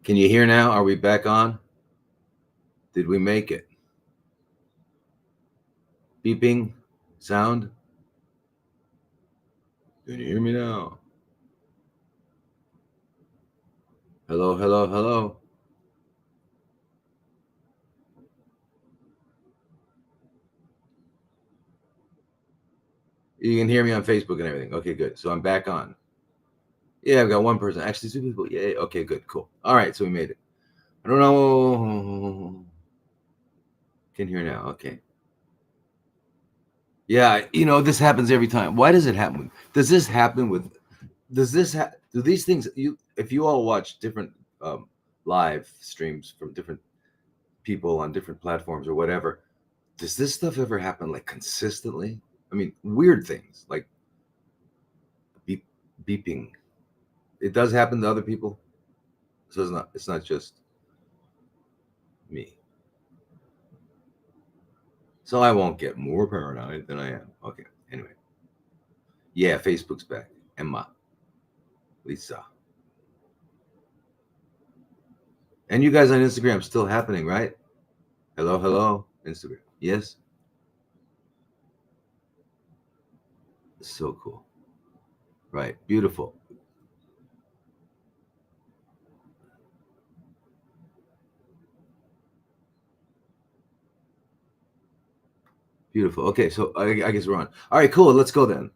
Can you hear now? Are we back on? Did we make it? Beeping sound? Can you hear me now? Hello, hello, hello. You can hear me on Facebook and everything. Okay, good. So I'm back on. Yeah, I've got one person. Actually, two people. Yeah. Okay, good. Cool. All right. So we made it. I don't know. Can hear now. Okay. Yeah. This happens every time. Why does it happen? Does this happen with? Do these things? If you all watch different live streams from different people on different platforms or whatever, does this stuff ever happen like consistently? I mean, weird things like beeping. It does happen to other people, so it's not just me. So I won't get more paranoid than I am. Okay. Anyway, yeah, Facebook's back. Emma, Lisa, and you guys on Instagram still happening, right? Hello, hello, Instagram. Yes, so cool. Right, beautiful. Beautiful. Okay, so I guess we're on. All right, cool. Let's go then.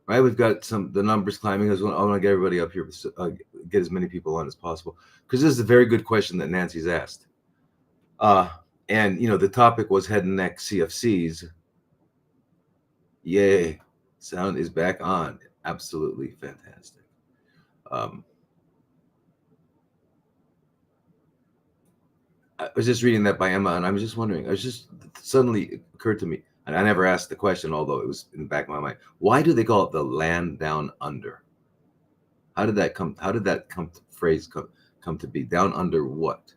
Right, we've got the numbers climbing. I want to get everybody up here, get as many people on as possible, because this is a very good question that Nancy's asked. Uh, and the topic was head and neck CFCs. Yay, sound is back on. Absolutely fantastic. Um, I was just reading that by Emma, and I was just wondering. I was just suddenly occurred to me, and I never asked the question, although it was in the back of my mind. Why do they call it the land down under? How did that come? How did that phrase come to be? Down under what?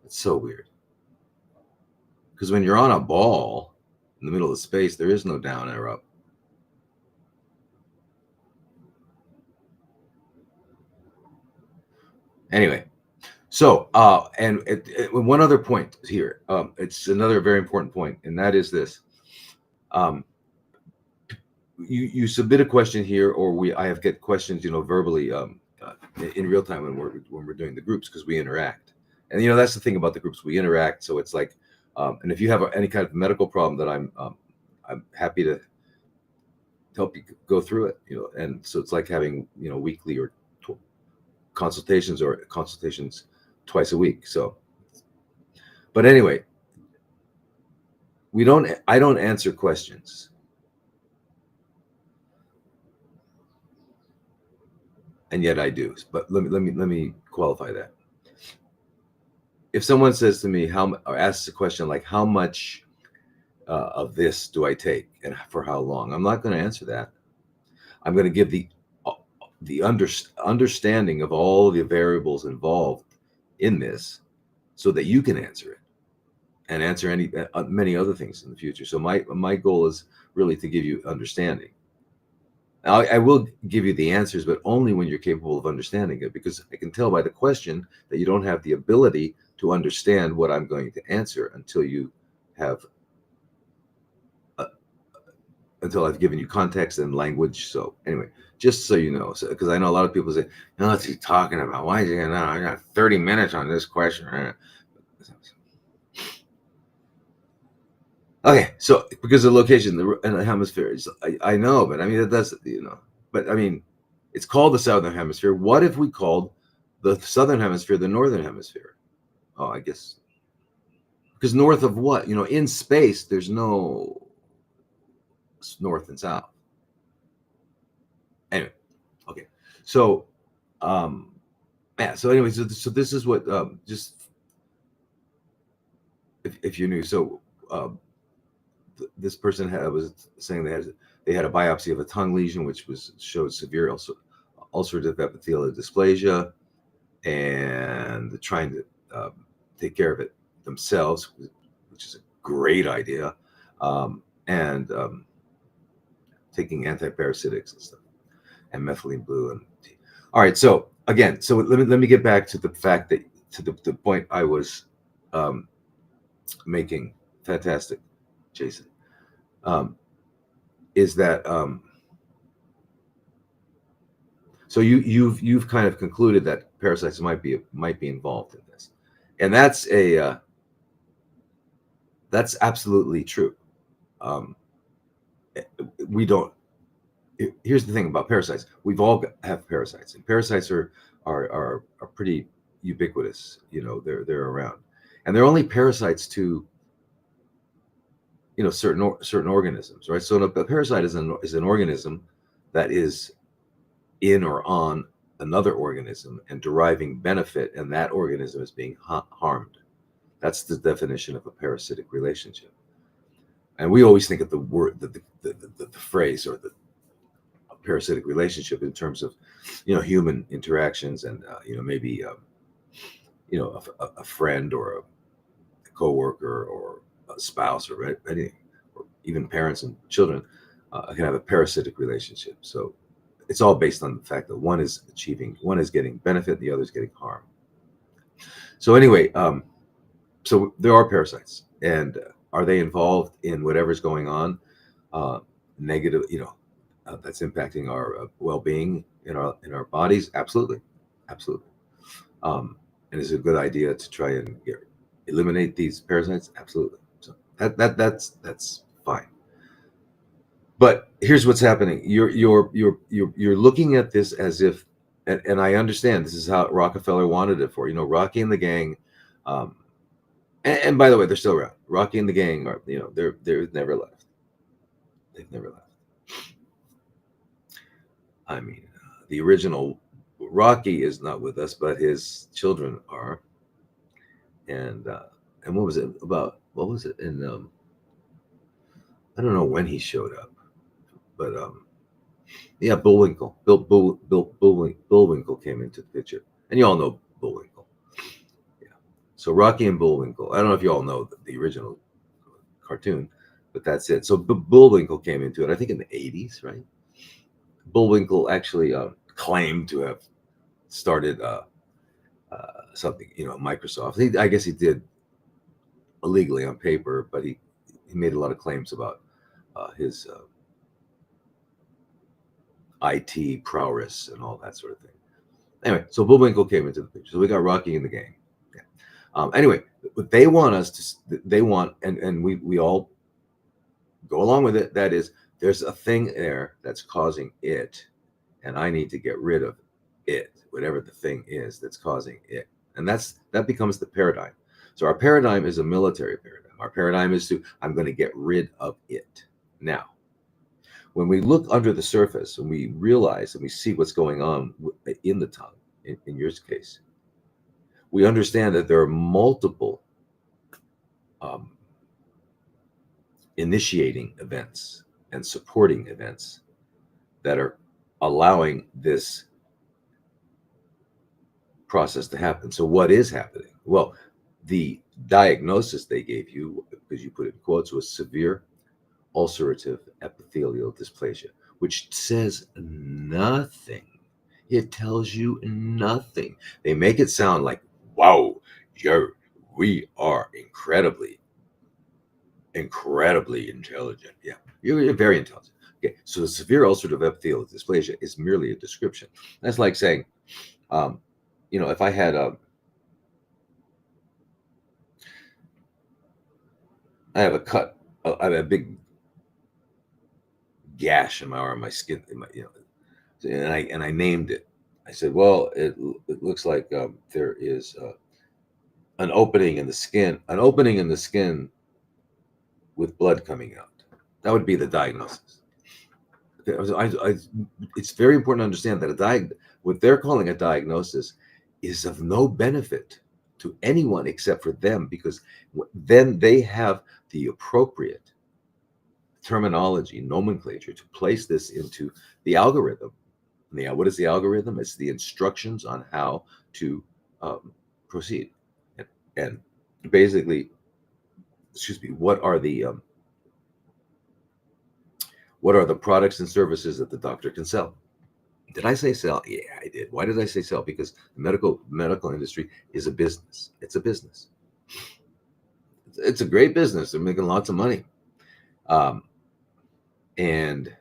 It's so weird. Because when you're on a ball in the middle of space, there is no down or up. Anyway, so and one other point here. It's another very important point, and that is this. You submit a question here, or I have get questions, verbally, in real time when we're doing the groups, because we interact, and that's the thing about the groups, we interact. So it's like, and if you have any kind of medical problem, that I'm happy to help you go through it, and so it's like having weekly or consultations twice a week. So, but anyway, I don't answer questions. And yet I do. But let me qualify that. If someone says to me or asks a question like, how much of this do I take and for how long, I'm not going to answer that. I'm going to give the understanding of all the variables involved in this, so that you can answer it and answer many other things in the future. So my goal is really to give you understanding. I will give you the answers, but only when you're capable of understanding it, because I can tell by the question that you don't have the ability to understand what I'm going to answer until I've given you context and language. So anyway, just so you know, because I know a lot of people say, what's he talking about? Why is he going? I got 30 minutes on this question. Okay, so because of the location in the hemisphere, I know, but I mean that's but I mean, it's called the southern hemisphere. What if we called the southern hemisphere the northern hemisphere? Oh, I guess because north of what? In space, there's no north and south. Anyway, okay, so yeah. So anyway, so this is what just if you're new. So this person was saying they had a biopsy of a tongue lesion, which showed severe ulcerative epithelial dysplasia, and trying to take care of it themselves, which is a great idea, and taking antiparasitics and stuff, and methylene blue. And all right, so again, so let me get back to the fact that to the point I was um, making. Fantastic, Jason. Um, is that so you've kind of concluded that parasites might be involved in this, and that's absolutely true. Um, we don't. Here's the thing about parasites: we've all have parasites, and parasites are pretty ubiquitous. They're around, and they're only parasites to certain organisms, right? So a parasite is an organism that is in or on another organism and deriving benefit, and that organism is being harmed. That's the definition of a parasitic relationship. And we always think of the word, the phrase, or the parasitic relationship in terms of, human interactions, and maybe a friend or a coworker or a spouse or anything, or even parents and children can have a parasitic relationship. So it's all based on the fact that one is getting benefit, the other is getting harm. So anyway, so there are parasites, and are they involved in whatever's going on, negative, that's impacting our well-being in our bodies? Absolutely, absolutely. And is it a good idea to try and eliminate these parasites? Absolutely. So that's fine. But here's what's happening. You're looking at this as if, and I understand this is how Rockefeller wanted it for. Rocky and the gang. And by the way, they're still around. Rocky and the gang are, they're never left. They've never left. I mean, the original Rocky is not with us, but his children are. And what was it about? What was it in? I don't know when he showed up, but yeah, Bullwinkle. Bullwinkle came into the picture, and you all know Bullwinkle. Yeah. So Rocky and Bullwinkle. I don't know if you all know the original cartoon, but that's it. So Bullwinkle came into it, I think, in the '80s, right? Bullwinkle actually claimed to have started something, Microsoft. I guess he did illegally on paper, but he made a lot of claims about his IT prowess and all that sort of thing. Anyway, so Bullwinkle came into the picture. So we got Rocky in the game. Yeah. Anyway, what they want and we all go along with it. That is, there's a thing there that's causing it, and I need to get rid of it, whatever the thing is that's causing it. And that becomes the paradigm. So our paradigm is a military paradigm. Our paradigm is I'm going to get rid of it. Now, when we look under the surface and we realize and we see what's going on in the tongue, in your case, we understand that there are multiple um, initiating events and supporting events that are allowing this process to happen. So what is happening? Well, the diagnosis they gave you, because you put it in quotes, was severe ulcerative epithelial dysplasia, which says nothing. It tells you nothing. They make it sound like, wow, we are incredibly intelligent. Yeah, you're very intelligent. Okay, so the severe ulcerative epithelial dysplasia is merely a description. That's like saying, if I had I have a cut, I have a big gash in my arm, my skin, and I named it. I said, well, it looks like there is an opening in the skin with blood coming out. That would be the diagnosis. It's very important to understand that what they're calling a diagnosis is of no benefit to anyone except for them, because then they have the appropriate terminology, nomenclature to place this into the algorithm. Yeah, what is the algorithm? It's the instructions on how to proceed, and basically, excuse me, what are the products and services that the doctor can sell? Did I say sell? Yeah, I did. Why did I say sell? Because the medical industry is a business. It's a business. It's a great business. They're making lots of money. Um, and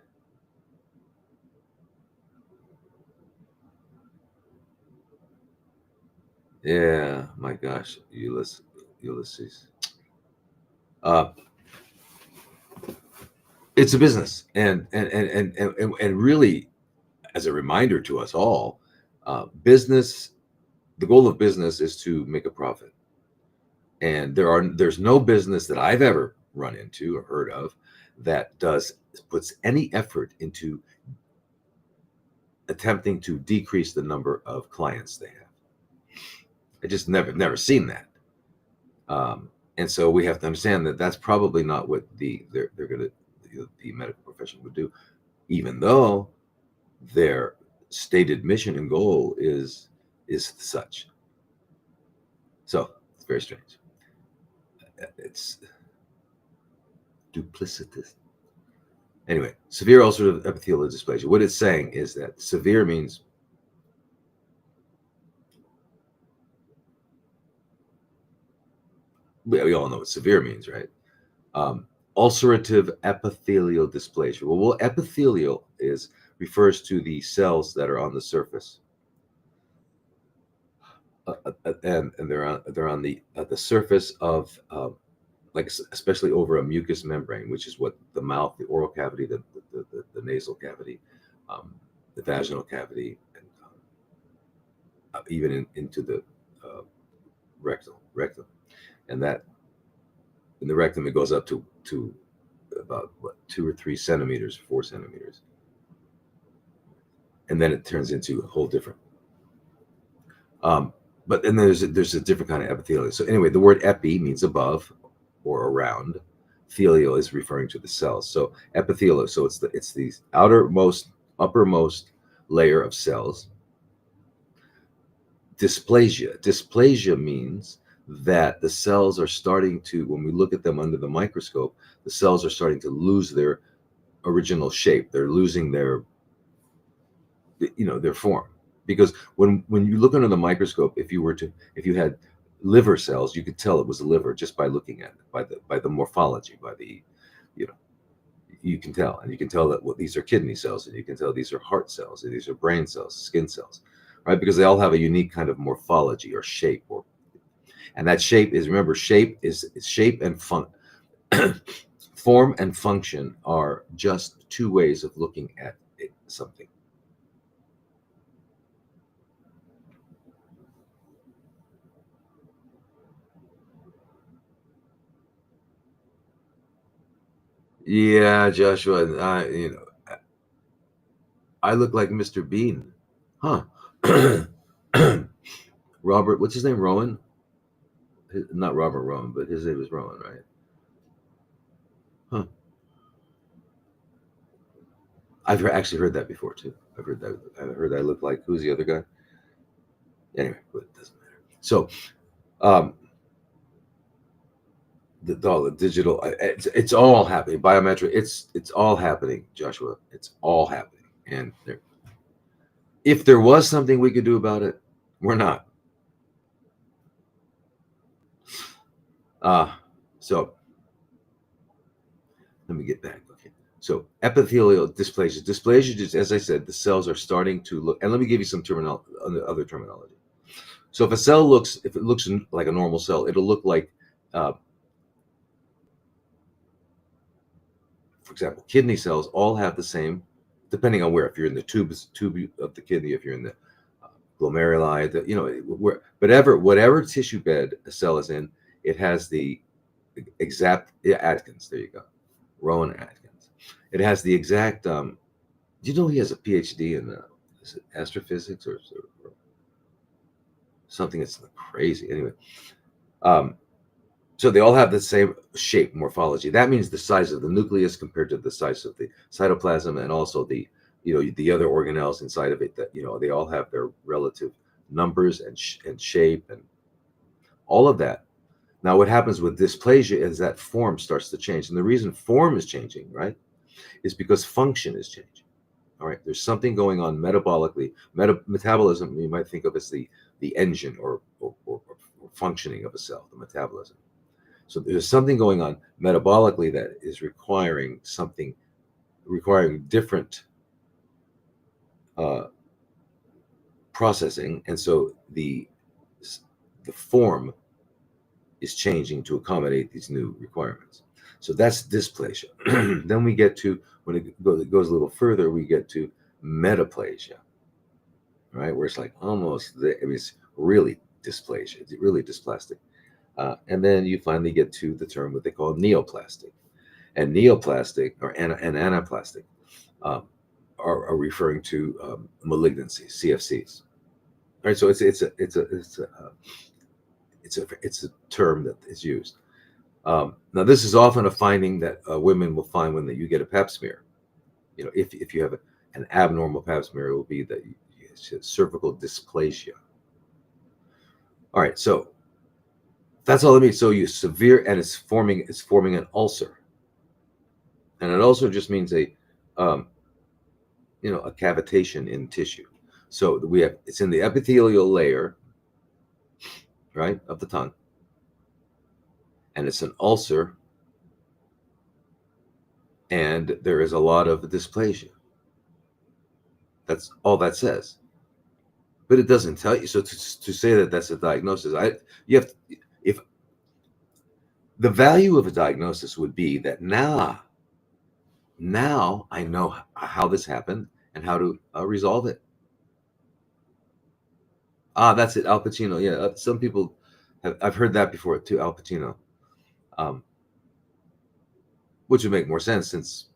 yeah, my gosh, Ulysses. Uh, it's a business, and really, as a reminder to us all, business. The goal of business is to make a profit, and there's no business that I've ever run into or heard of that puts any effort into attempting to decrease the number of clients they have. I just never seen that. And so we have to understand that that's probably not what they're going to the medical profession would do, even though their stated mission and goal is such. So it's very strange. It's duplicitous. Anyway, severe ulcerative epithelial dysplasia. What it's saying is that severe means we all know what severe means, right? Ulcerative epithelial dysplasia. Well, epithelial refers to the cells that are on the surface, and they're on the surface of like especially over a mucous membrane, which is what the mouth, the oral cavity, the nasal cavity, the vaginal cavity, and even into the uh, rectum, and that in the rectum it goes up to about what 2 or 3 centimeters, 4 centimeters, and then it turns into a whole different. But then there's a different kind of epithelial. So anyway, the word epi means above or around. Thelial is referring to the cells. So epithelial. So it's the uppermost layer of cells. Dysplasia means that the cells are starting to, when we look at them under the microscope, the cells are starting to lose their original shape. They're losing their form. Because when you look under the microscope, if you had liver cells, you could tell it was a liver just by looking at it, by the morphology, by the, you know, you can tell, and you can tell that these are kidney cells, and you can tell these are heart cells, and these are brain cells, skin cells, right? Because they all have a unique kind of morphology or shape, and that shape is, remember, shape and form and function are just two ways of looking at something. Yeah, Joshua, I look like Mr. Bean, huh? Robert, what's his name? Rowan? Not Robert Rowan, but his name is Rowan, right? Huh? Actually heard that before too. I've heard I look like, who's the other guy? Anyway, but it doesn't matter. So, um, the digital, it's all happening. Biometric, it's all happening, Joshua. It's all happening, and if there was something we could do about it, we're not. Uh, so let me get back. Okay. So epithelial dysplasia. Dysplasia, just as I said, the cells are starting to look. And let me give you some other terminology. So if it looks like a normal cell, it'll look like, for example, kidney cells all have the same, depending on where. If you're in the tube of the kidney, if you're in the glomeruli, whatever tissue bed a cell is in, it has the exact, yeah, Atkins. There you go, Rowan Atkins. It has the exact. Do you know he has a PhD in is it astrophysics or something that's crazy? Anyway, um, so they all have the same shape morphology. That means the size of the nucleus compared to the size of the cytoplasm, and also the other organelles inside of it. That they all have their relative numbers and shape and all of that. Now, what happens with dysplasia is that form starts to change, and the reason form is changing, right, is because function is changing. All right, there's something going on metabolically. Metabolism you might think of as the engine or functioning of a cell, the metabolism. So there's something going on metabolically that is requiring different processing, and so the form is changing to accommodate these new requirements. So that's dysplasia. Then we get to, when it goes a little further, we get to metaplasia, right? Where it's like almost, it's really dysplasia. It's really dysplastic. And then you finally get to the term what they call neoplastic. And neoplastic or anaplastic are referring to malignancies, CFCs. All right, so it's a term that is used. Now, this is often a finding that women will find when you get a Pap smear. If you have an abnormal Pap smear, it will be that it's cervical dysplasia. All right, so that's all it means. So you severe, and it's forming an ulcer, and an ulcer just means a cavitation in tissue. So it's in the epithelial layer, right, of the tongue, and it's an ulcer, and there is a lot of dysplasia. That's all that says, but it doesn't tell you. So to say that that's a diagnosis, if the value of a diagnosis would be that now I know how this happened and how to resolve it. That's it, Al Pacino. Yeah, some people I've heard that before too, Al Pacino, which would make more sense since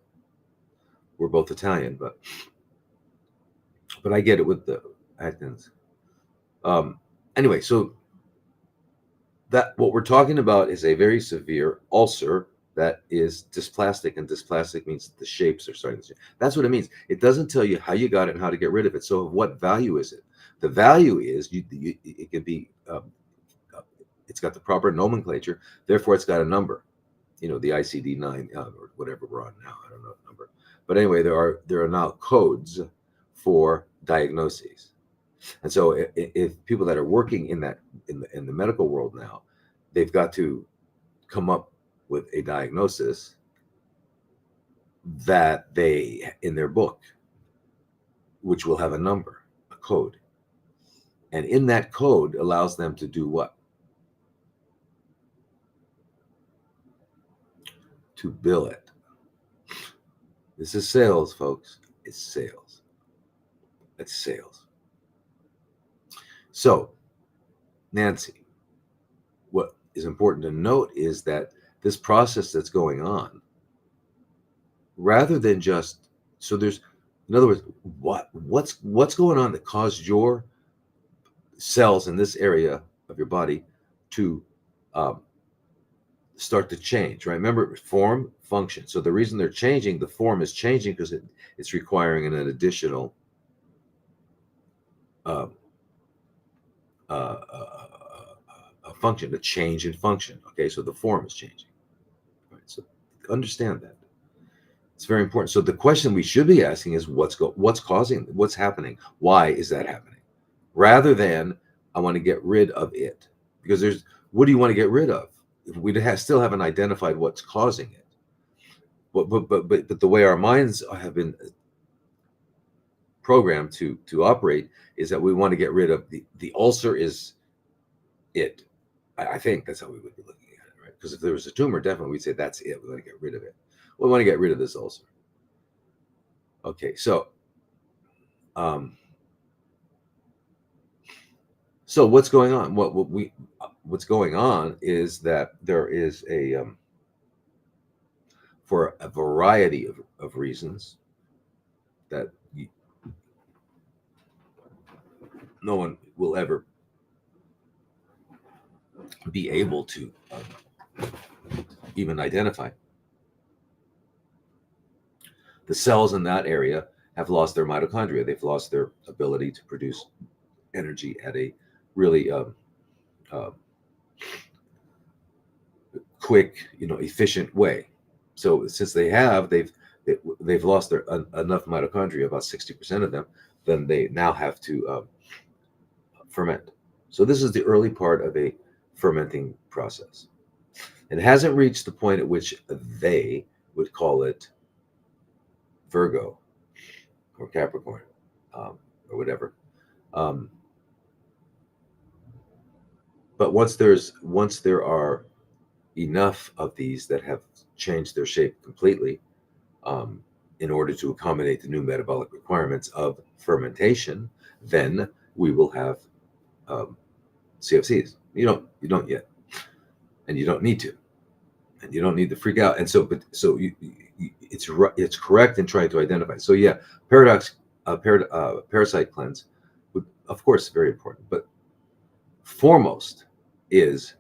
we're both Italian, but I get it with the Atkins. Anyway, so that what we're talking about is a very severe ulcer that is dysplastic, and dysplastic means the shapes are starting to change. That's what it means. It doesn't tell you how you got it and how to get rid of it. So what value is it? The value is it can be, it's got the proper nomenclature, therefore it's got a number, the ICD-9 or whatever we're on now. I don't know the number, but anyway, there are now codes for diagnoses. And so if people that are working in the medical world now, they've got to come up with a diagnosis that they in their book, which will have a number, a code. And in that code allows them to do what? To bill it. This is sales, folks. It's sales. It's sales. So, Nancy, what is important to note is that this process that's going on, rather than just, so there's, in other words, what's going on that caused your cells in this area of your body to start to change, right? Remember, form, function. So the reason they're changing, the form is changing because it's requiring an additional a function, a change in function. Okay, so the form is changing. Right, so understand that. It's very important. So the question we should be asking is what's causing, what's happening? Why is that happening? Rather than I want to get rid of it. Because what do you want to get rid of? We still haven't identified what's causing it. But the way our minds have been programmed to operate is that we want to get rid of the ulcer is it. I think that's how we would be looking at it, right? Because if there was a tumor, definitely we'd say that's it. We want to get rid of it. We want to get rid of this ulcer. Okay, so so what's going on? What's going on is that there is for a variety of reasons that no one will ever be able to even identify. The cells in that area have lost their mitochondria. They've lost their ability to produce energy at a really quick, efficient way. So since they've they've lost enough mitochondria, about 60% of them, then they now have to ferment. So this is the early part of a fermenting process. It hasn't reached the point at which they would call it Virgo or Capricorn, or whatever. Um, but once there are enough of these that have changed their shape completely, um, in order to accommodate the new metabolic requirements of fermentation, then we will have um, CFCs. You don't yet, and you don't need to, and you don't need to freak out. And so, it's correct in trying to identify. So yeah, parasite cleanse, would, of course, very important, but foremost is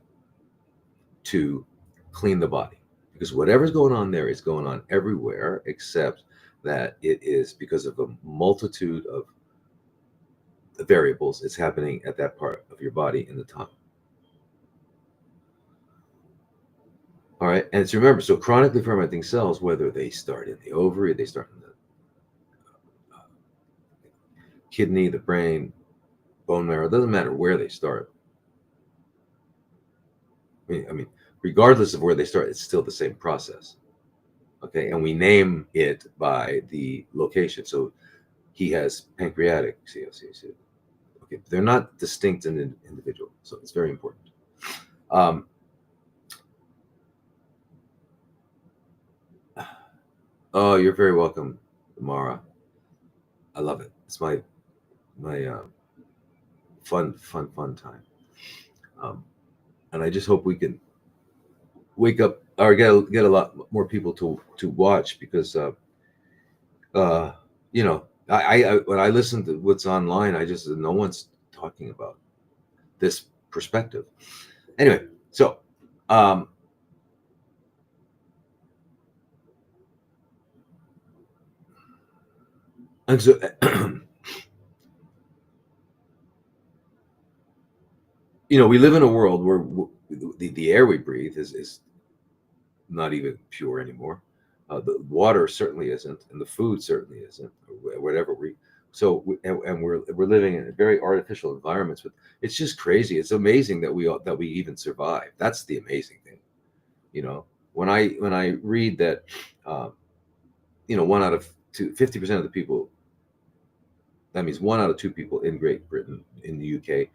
to clean the body, because whatever's going on there is going on everywhere, except that it is because of a multitude of variables. It's happening at that part of your body in the tongue. All right, and it's, remember, so chronically fermenting cells, whether they start in the ovary, they start in the kidney, the brain, bone marrow, it doesn't matter where they start. I mean, regardless of where they start, it's still the same process. Okay, and we name it by the location. So he has pancreatic CFC. Okay, they're not distinct and individual, so it's very important. Oh, you're very welcome, Mara. I love it. It's my fun time. And I just hope we can wake up or get a lot more people to watch, because you know, I when I listen to what's online, I just, no one's talking about this perspective. Anyway, so and so we live in a world where the air we breathe is not even pure anymore. The water certainly isn't, and the food certainly isn't, or whatever and we're living in very artificial environments. But it's just crazy. It's amazing that we even survive. That's the amazing thing. When I read that, one out of 50% of the people, that means 1 out of 2 people in Great Britain, in the UK,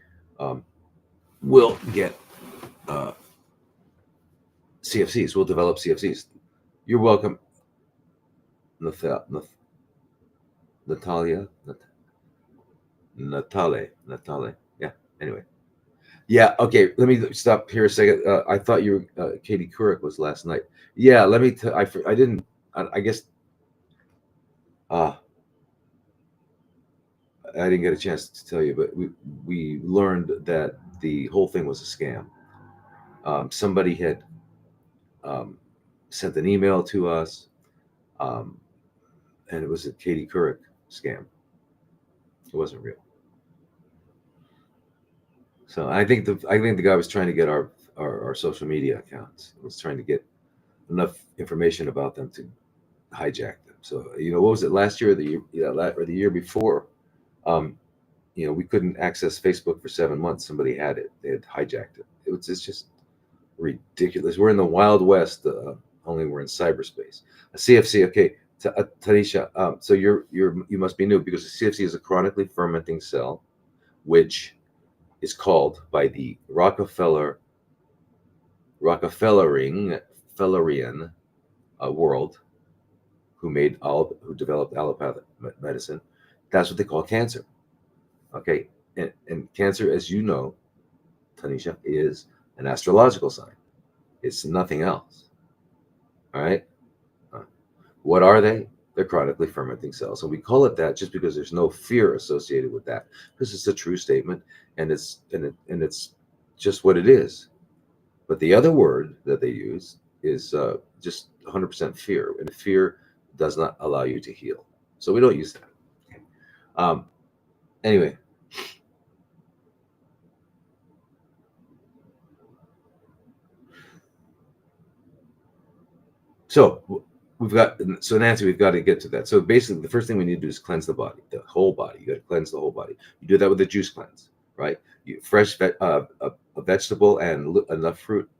will get CFCs, will develop CFCs. You're welcome, Natalia, Natale. Yeah. Anyway. Yeah. Okay. Let me stop here a second. I thought Katie Couric was last night. Yeah. Let me. I didn't. I guess. I didn't get a chance to tell you, but we learned that the whole thing was a scam. Somebody had sent an email to us, and it was a Katie Couric scam. It wasn't real. So I think the guy was trying to get our social media accounts. Was trying to get enough information about them to hijack them. So what was it, last year or the year before? We couldn't access Facebook for 7 months. Somebody had it. They had hijacked it. It's just ridiculous. We're in the Wild West. Only we're in cyberspace. A CFC. Okay, Tanisha. So you must be new, because the CFC is a chronically fermenting cell, which is called by the Rockefellerian world, who developed allopathic medicine. That's what they call cancer. Okay, and cancer, as you know, Tanisha, is an astrological sign. It's nothing else. All right. What are they? They're chronically fermenting cells, and we call it that just because there's no fear associated with that, because it's a true statement, and it's just what it is. But the other word that they use is just 100% fear, and fear does not allow you to heal. So we don't use that. Okay. Anyway, so we've got, so Nancy, we've got to get to that. So basically, the first thing we need to do is cleanse the body, the whole body. You got to cleanse the whole body. You do that with a juice cleanse, right? A vegetable and enough fruit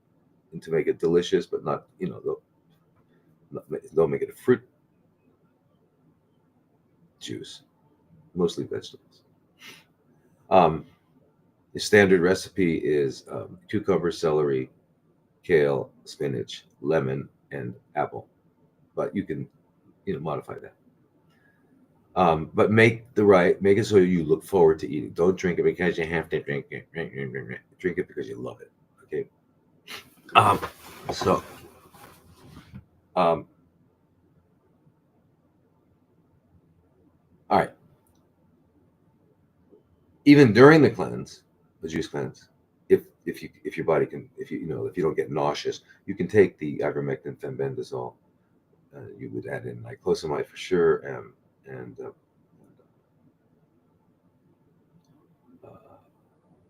to make it delicious, but not, don't make it a fruit juice, mostly vegetables. The standard recipe is cucumber, celery, kale, spinach, lemon, and apple. But you can, modify that. But make it so you look forward to eating. Don't drink it because you have to drink it. Drink it because you love it. Okay. So, all right. Even during the juice cleanse, if your body can, if you don't get nauseous, you can take the ivermectin, fenbendazole. You would add in niclosamide for sure, and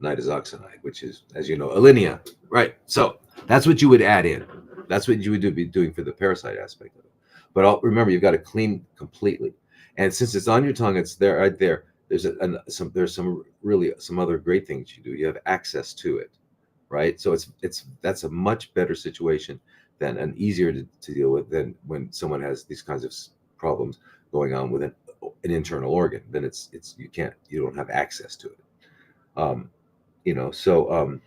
nitazoxanide, which is, as you know, Alinea. Right. So that's what you would add in. That's what you would be doing for the parasite aspect of it. But remember, you've got to clean completely. And since it's on your tongue, it's there right there. There's some other great things you do. You have access to it, right? So that's a much better situation than and easier to deal with than when someone has these kinds of problems going on with an internal organ. Then you don't have access to it. So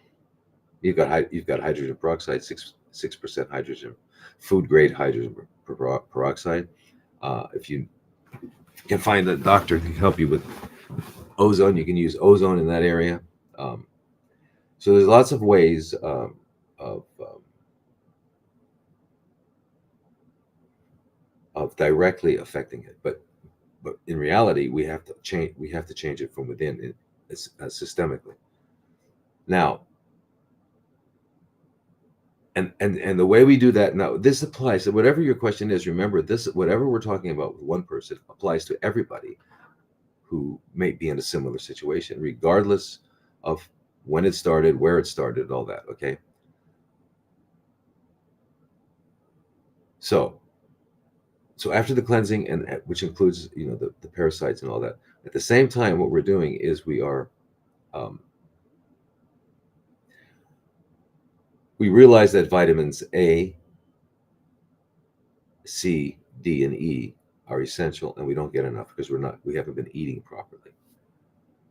you've got hydrogen peroxide, 6% hydrogen, food grade hydrogen peroxide. If you can find a doctor who can help you with ozone, you can use ozone in that area. So there's lots of ways of directly affecting it, but in reality, we have to change it from within, systemically. Now, and the way we do that now, this applies. So whatever your question is, remember this. Whatever we're talking about with one person applies to everybody who may be in a similar situation, regardless of when it started, where it started, all that. Okay. So after the cleansing, and which includes the parasites and all that, at the same time, what we're doing is we realize that vitamins A, C, D, and E are essential, and we don't get enough because we haven't been eating properly.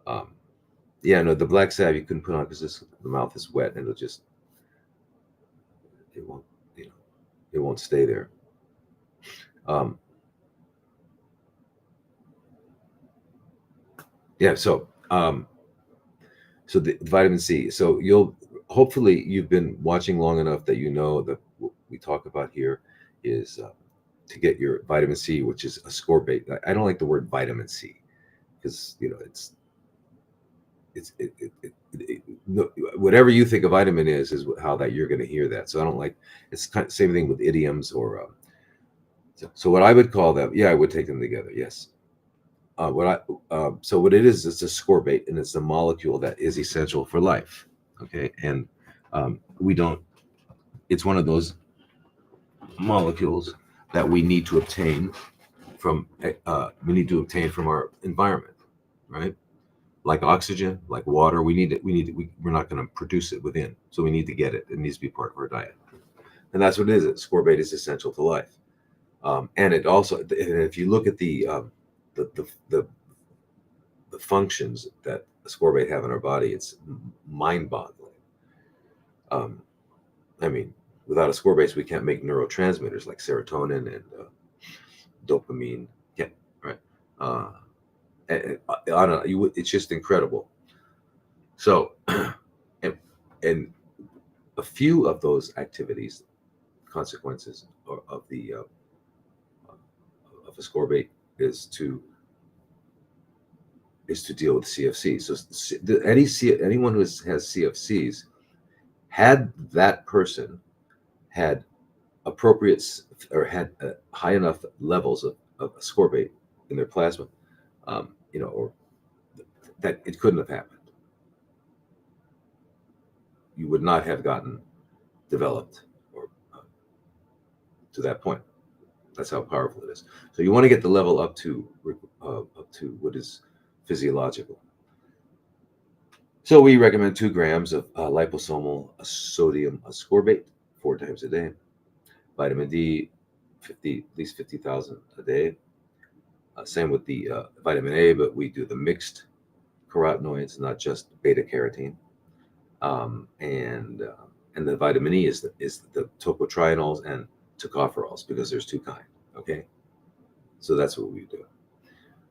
No, the black salve you couldn't put on because the mouth is wet and it won't stay there. So the vitamin C. So hopefully you've been watching long enough that that what we talk about here is to get your vitamin C, which is ascorbate. I don't like the word vitamin C because whatever you think a vitamin is how that you're going to hear that. So I don't like. It's kind of same thing with idioms or. So what I would call them, I would take them together. Yes. So what it is, it's ascorbate, and it's the molecule that is essential for life. Okay, and it's one of those molecules that we need to obtain from our environment, right? Like oxygen, like water, we need it. We're not going to produce it within, so we need to get it. It needs to be part of our diet, and that's what it is. Ascorbate is essential to life, and it also. And if you look at the functions that ascorbate have in our body, it's mind-boggling. I mean, without ascorbates, we can't make neurotransmitters like serotonin and dopamine. Yeah, right. I don't know. It's just incredible. So, and a few of those activities, consequences of the of ascorbate is to deal with CFC. So anyone who has CFCs, had that person had appropriate or had high enough levels of ascorbate in their plasma, or that it couldn't have happened. You would not have gotten developed or to that point. That's how powerful it is. So you want to get the level up to what is physiological. So we recommend 2 grams of liposomal sodium ascorbate 4 times a day. Vitamin D, 50,000 a day. Same with the vitamin A, but we do the mixed carotenoids, not just beta carotene. And the vitamin E is the tocotrienols and tocopherols, because there's 2 kinds. Okay, so that's what we do.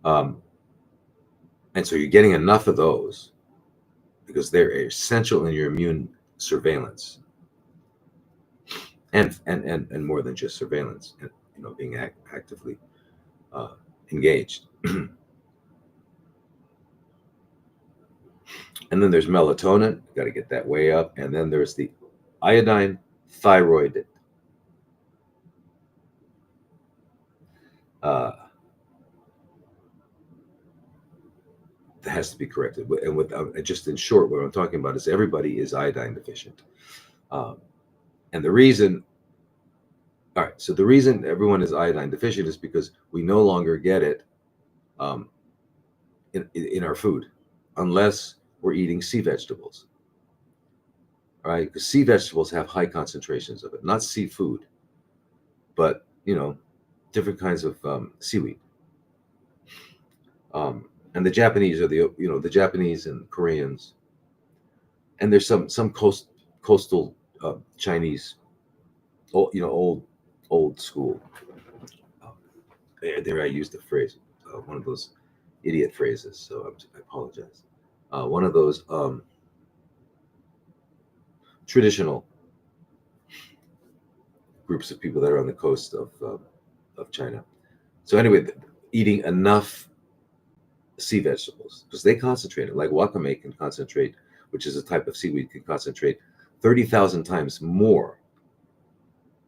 And so you're getting enough of those because they're essential in your immune surveillance, and more than just surveillance, and being actively engaged. And then there's melatonin, got to get that way up, and then there's the iodine thyroid. That has to be corrected. And just in short, what I'm talking about is everybody is iodine deficient. And the reason, all right, so the reason everyone is iodine deficient is because we no longer get it in our food, unless we're eating sea vegetables. All right, because sea vegetables have high concentrations of it, not seafood, but different kinds of seaweed. And the Japanese are the Japanese and Koreans, and there's some coastal Chinese, old school. There I used a phrase, one of those idiot phrases, so I apologize. One of those traditional groups of people that are on the coast of China. So anyway, eating enough sea vegetables, because they concentrate it, like wakame can concentrate, which is a type of seaweed, can concentrate 30,000 times more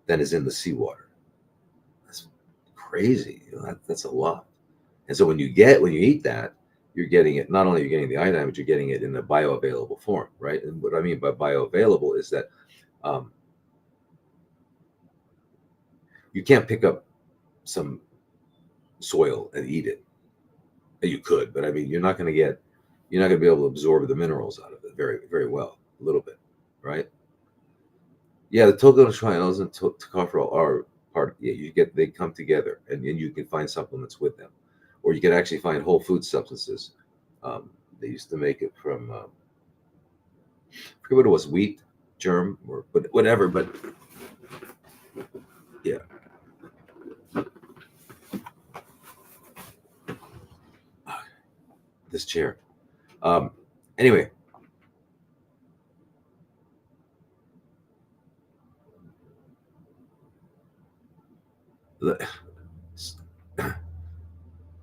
than is in the seawater. That's crazy. That's a lot. And so when you eat that, you're getting it, not only you're getting the iodine, but you're getting it in a bioavailable form, right? And what I mean by bioavailable is that you can't pick up some soil and eat it. You could, but I mean, you're not going to be able to absorb the minerals out of it very, very well, a little bit, right? Yeah, the tocotrienols and tocopherol are part. Yeah, they come together, and you can find supplements with them, or you can actually find whole food substances. They used to make it from I forget what it was, wheat, germ, or whatever. But yeah. This chair. Anyway.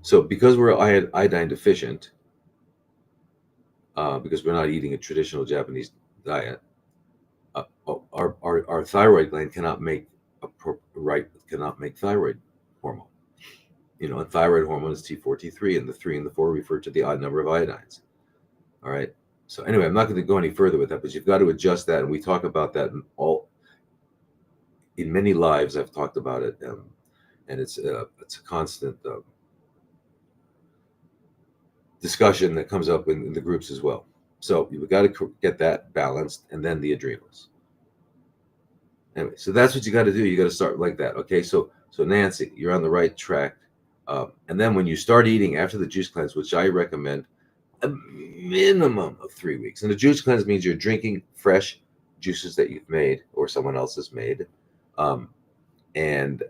So because we're iodine deficient, because we're not eating a traditional Japanese diet, our thyroid gland cannot make thyroid hormone. And thyroid hormone is T4, T3, and the 3 and the 4 refer to the odd number of iodines. All right. So anyway, I'm not going to go any further with that, but you've got to adjust that, and we talk about that in many lives. I've talked about it, and it's a constant discussion that comes up in the groups as well. So you've got to get that balanced, and then the adrenals. Anyway, so that's what you got to do. You got to start like that. Okay. So Nancy, you're on the right track. And then when you start eating after the juice cleanse, which I recommend, a minimum of 3 weeks. And the juice cleanse means you're drinking fresh juices that you've made or someone else has made, and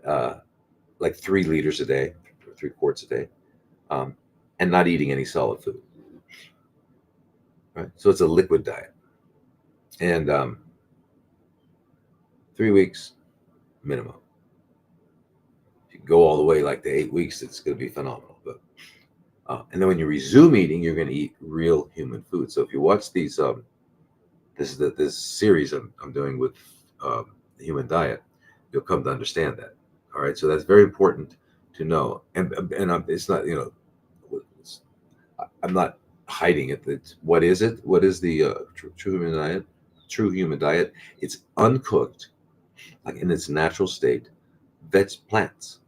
like 3 liters a day or 3 quarts a day, and not eating any solid food. Right. So it's a liquid diet, and 3 weeks minimum. If you can go all the way like to 8 weeks, it's going to be phenomenal. But and then when you resume eating, you're going to eat real human food. So if you watch these, this series I'm doing with the human diet, you'll come to understand that. All right, so that's very important to know. And it's not, I'm not hiding it. What is it? What is the true human diet? True human diet. It's uncooked, like in its natural state, plants.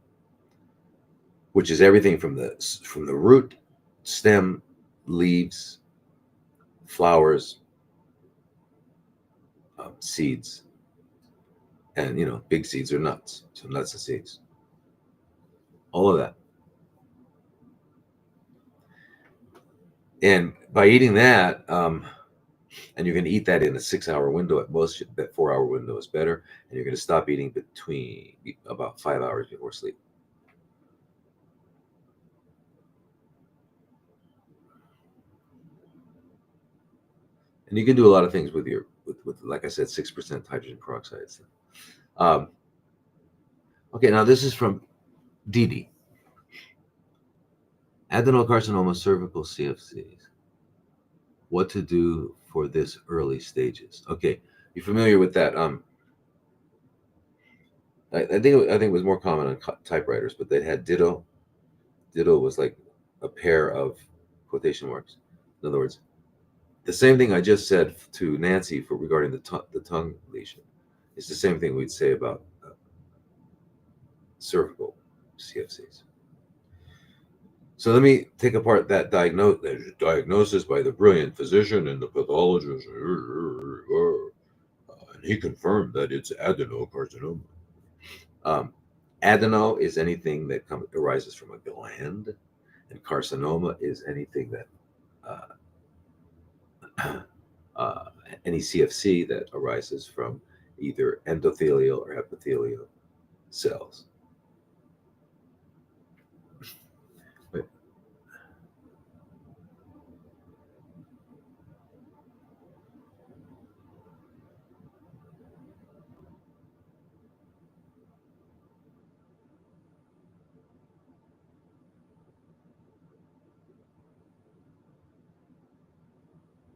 which is everything from the root, stem, leaves, flowers, seeds, and big seeds are nuts. So nuts and seeds, all of that. And by eating that, and you're going to eat that in a 6-hour window at most. That 4-hour window is better, and you're going to stop eating between about 5 hours before sleep. And you can do a lot of things with with like I said, 6% hydrogen peroxide. Okay, now this is from Didi. Adenocarcinoma cervical CFCs. What to do for this early stages? Okay, you're familiar with that? I think it was more common on typewriters, but they had ditto. Ditto was like a pair of quotation marks. In other words, the same thing I just said to Nancy regarding the tongue lesion. It's the same thing we'd say about cervical CFCs. So let me take apart that diagnosis by the brilliant physician and the pathologist, and he confirmed that it's adenocarcinoma. Adeno is anything that arises from a gland, and carcinoma is anything that any CFC that arises from either endothelial or epithelial cells. Wait.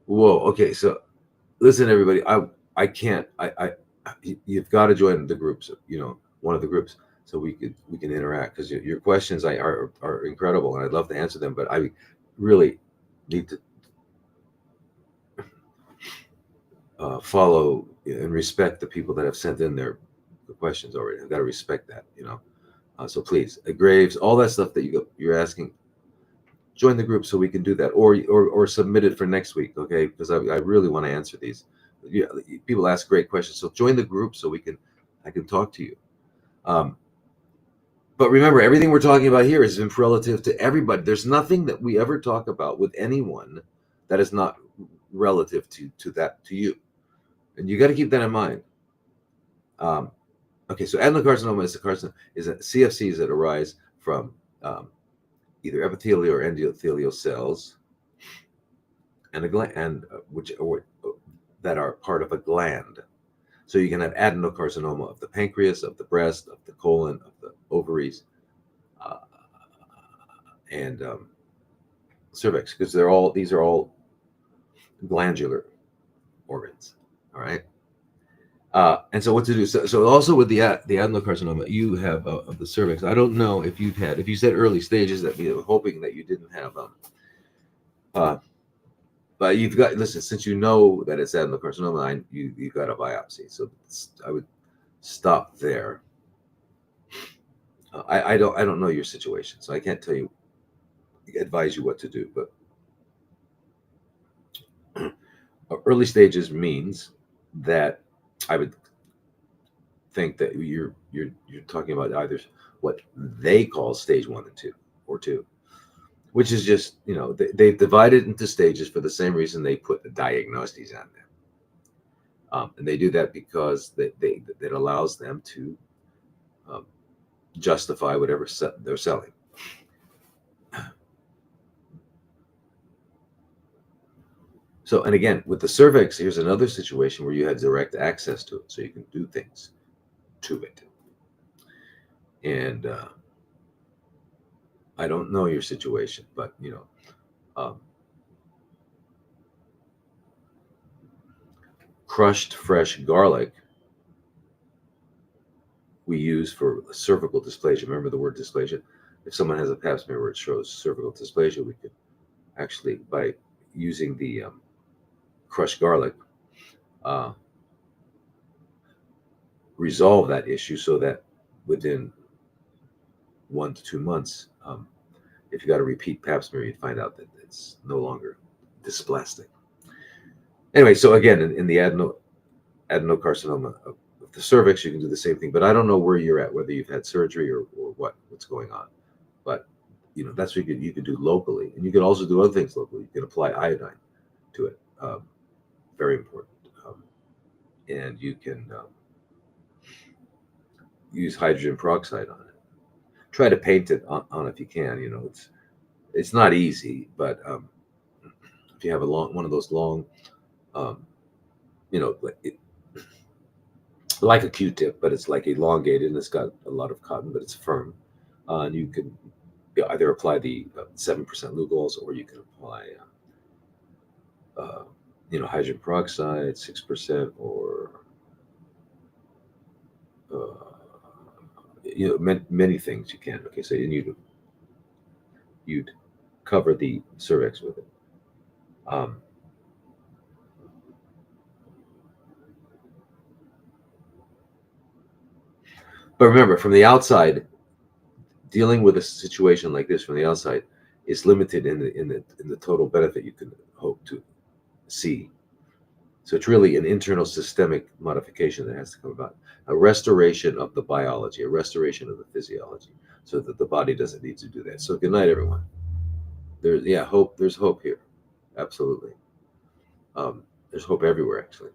Whoa. Okay. So listen, everybody. I can't. You've got to join the groups. One of the groups, so we can interact, because your questions are incredible, and I'd love to answer them. But I really need to follow and respect the people that have sent in their questions already. I've got to respect that. So please, Graves, all that stuff that you're asking, join the group so we can do that, or submit it for next week, okay? Because I really want to answer these. Yeah, people ask great questions, so join the group so I can talk to you. But remember, everything we're talking about here is relative to everybody. There's nothing that we ever talk about with anyone that is not relative to you, and you got to keep that in mind. Okay, so adenocarcinoma is a CFCs that arise from either epithelial or endothelial cells, and a gland, that are part of a gland. So you can have adenocarcinoma of the pancreas, of the breast, of the colon, of the ovaries, and cervix, because these are all glandular organs. All right. And so what to do? So also with the adenocarcinoma, you have of the cervix. I don't know if you said early stages, that we were hoping that you didn't have but you've got, listen, since you know that it's adenocarcinoma, you've got a biopsy. So I would stop there. I don't know your situation, so I can't advise you what to do. But early stages means that I would think that you're talking about either what they call stage 1 and 2, or 2, which is just, they've divided into stages for the same reason they put the diagnoses on them. And they do that because that allows them to justify whatever they're selling. So, and again, with the cervix, here's another situation where you have direct access to it, so you can do things to it. And I don't know your situation, but crushed fresh garlic we use for cervical dysplasia. Remember the word dysplasia? If someone has a pap smear where it shows cervical dysplasia, we could actually, by using the crushed garlic, resolve that issue, so that within 1 to 2 months, If you got a repeat pap smear, you'd find out that it's no longer dysplastic. Anyway, so again, in the adenocarcinoma of the cervix, you can do the same thing. But I don't know where you're at, whether you've had surgery or what's going on. But that's what you could do locally, and you can also do other things locally. You can apply iodine to it, very important, and you can use hydrogen peroxide on it. Try to paint it on if you can. It's not easy, but if you have one of those long, like a Q-tip, but it's like elongated and it's got a lot of cotton, but it's firm, and you can either apply the 7% Lugols, or you can apply hydrogen peroxide 6%, or many things you can. Okay, so you'd cover the cervix with it. But remember, from the outside, dealing with a situation like this from the outside is limited in the total benefit you can hope to see. So it's really an internal systemic modification that has to come about, a restoration of the biology, a restoration of the physiology, so that the body doesn't need to do that. So good night, everyone. Hope. There's hope here, absolutely. There's hope everywhere, actually.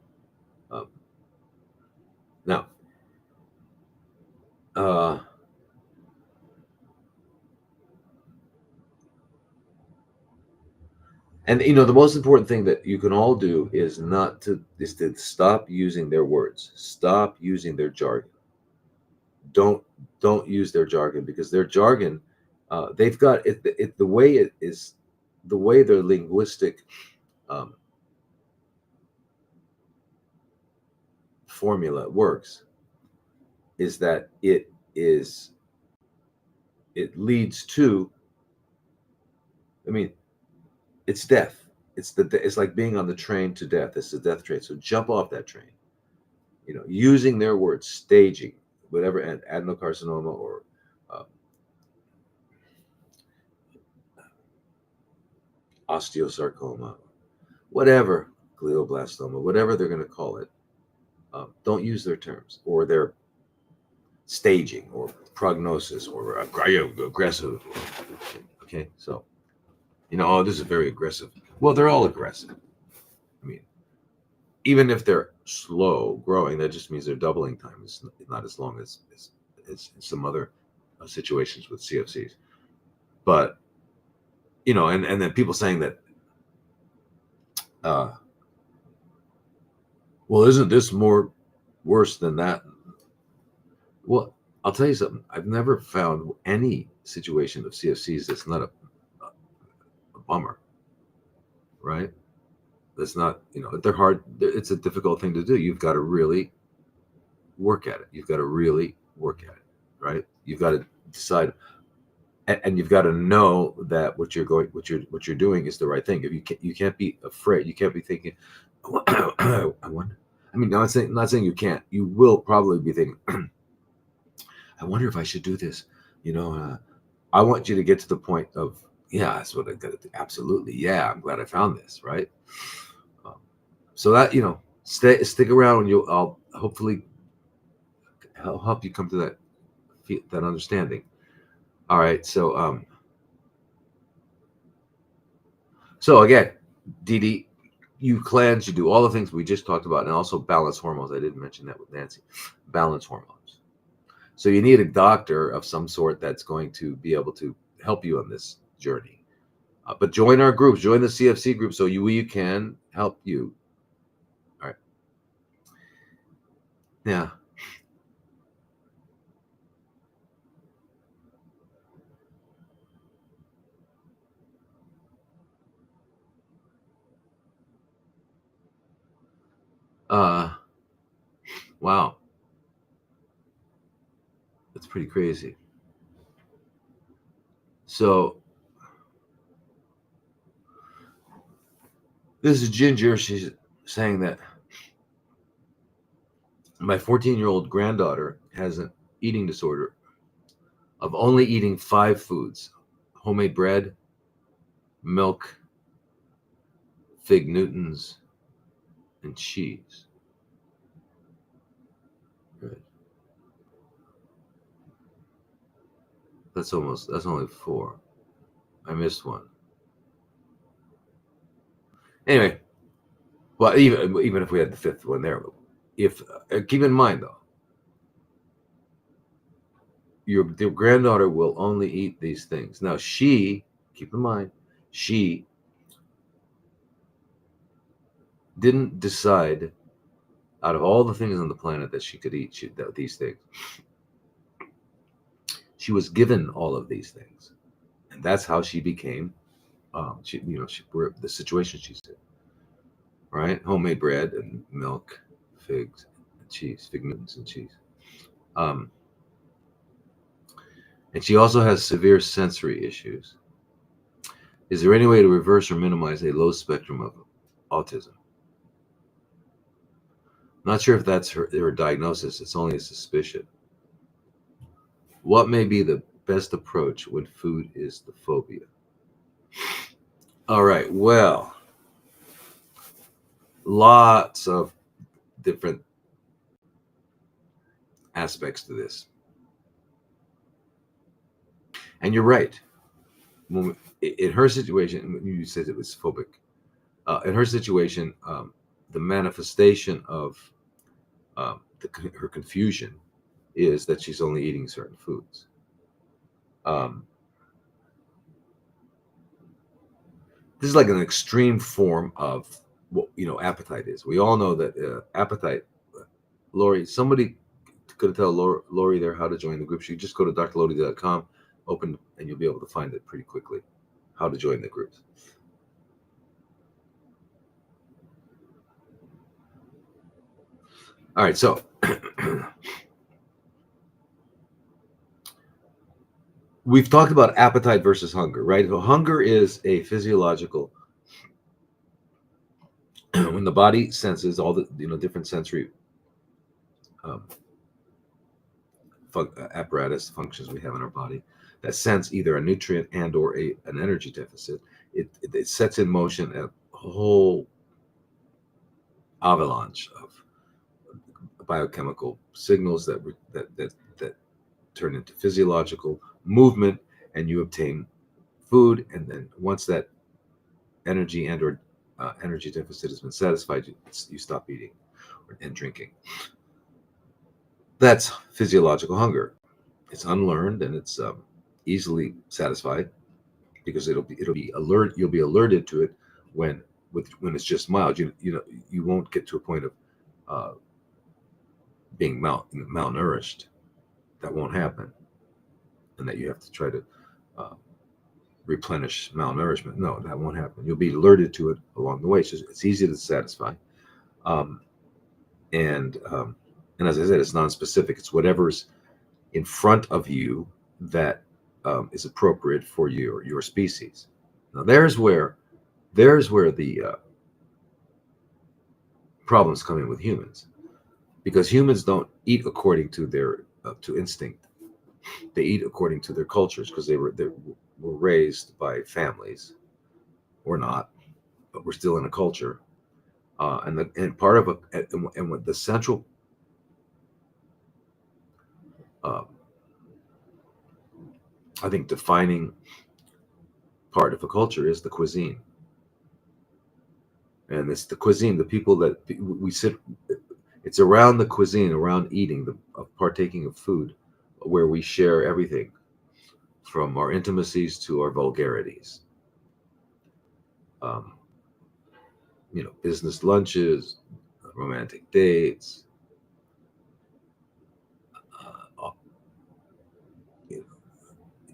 Now, and the most important thing that you can all do is to stop using their words, stop using their jargon. Don't use their jargon, because their jargon, they've got it the way it is, the way their linguistic formula works is that it leads to, it's death. It's like being on the train to death. It's the death train. So jump off that train. Using their words, staging, whatever, adenocarcinoma or osteosarcoma, whatever, glioblastoma, whatever they're going to call it. Don't use their terms or their staging or prognosis or aggressive. Okay, so this is very aggressive. Well, they're all aggressive. Even if they're slow growing, that just means their doubling time is not as long as some other situations with CFCs. But and then people saying that, well, isn't this worse than that? Well, I'll tell you something. I've never found any situation of CFCs that's not a bummer, right? That's not, they're hard. It's a difficult thing to do. You've got to really work at it. Right? You've got to decide, and you've got to know that what you're doing is the right thing. If you can't be afraid. You can't be thinking, I wonder. I'm not saying you can't. You will probably be thinking, I wonder if I should do this. I want you to get to the point of, yeah, that's what I got to do. Absolutely. Yeah, I'm glad I found this, right? So that, stick around, and I'll hopefully help you come to that understanding. All right. So, so again, Dee, you cleanse, you do all the things we just talked about, and also balance hormones. I didn't mention that with Nancy. Balance hormones. So you need a doctor of some sort that's going to be able to help you on this journey. But join our groups, join the CFC group, so we can help you. All right. Yeah. Wow. That's pretty crazy. So this is Ginger. She's saying that my 14-year-old granddaughter has an eating disorder of only eating 5 foods. homemade bread, milk, fig Newtons, and cheese. Right. That's only 4. I missed one. Anyway, well, even if we had the 5th one there, if keep in mind though, your granddaughter will only eat these things. Now keep in mind, she didn't decide out of all the things on the planet that she could eat these things. She was given all of these things, and that's how she became. The situation she's in, right? Homemade bread and milk, figs, and cheese, fig Newtons and cheese. And she also has severe sensory issues. Is there any way to reverse or minimize a low spectrum of autism? Not sure if that's her diagnosis. It's only a suspicion. What may be the best approach when food is the phobia? All right. Well, lots of different aspects to this. And you're right. In her situation, you said it was phobic. In her situation, the manifestation of her confusion is that she's only eating certain foods. This is like an extreme form of what appetite is. We all know that appetite. Lori, somebody could tell Lori there how to join the group. You just go to drlodi.com, open, and you'll be able to find it pretty quickly. How to join the groups. All right, so we've talked about appetite versus hunger, right? So hunger is a physiological, when the body senses all the different sensory apparatus functions we have in our body that sense either a nutrient and or an energy deficit. It sets in motion a whole avalanche of biochemical signals that turn into physiological movement, and you obtain food. And then once that energy and or energy deficit has been satisfied, you stop eating and drinking. That's physiological hunger. It's unlearned, and it's easily satisfied because it'll be alert. You'll be alerted to it when it's just mild. You won't get to a point of being malnourished. That won't happen, and that you have to try to replenish malnourishment. No, that won't happen. You'll be alerted to it along the way. So it's easy to satisfy, and as I said, it's non-specific. It's whatever's in front of you that is appropriate for your species. Now, there's where the problems come in with humans, because humans don't eat according to their to instinct. They eat according to their cultures because they were raised by families, or not, but we're still in a culture, and part of what the central I think defining part of a culture is the cuisine. And it's the cuisine, the people that we sit, it's around the cuisine, around eating, partaking of food, where we share everything from our intimacies to our vulgarities. Business lunches, romantic dates,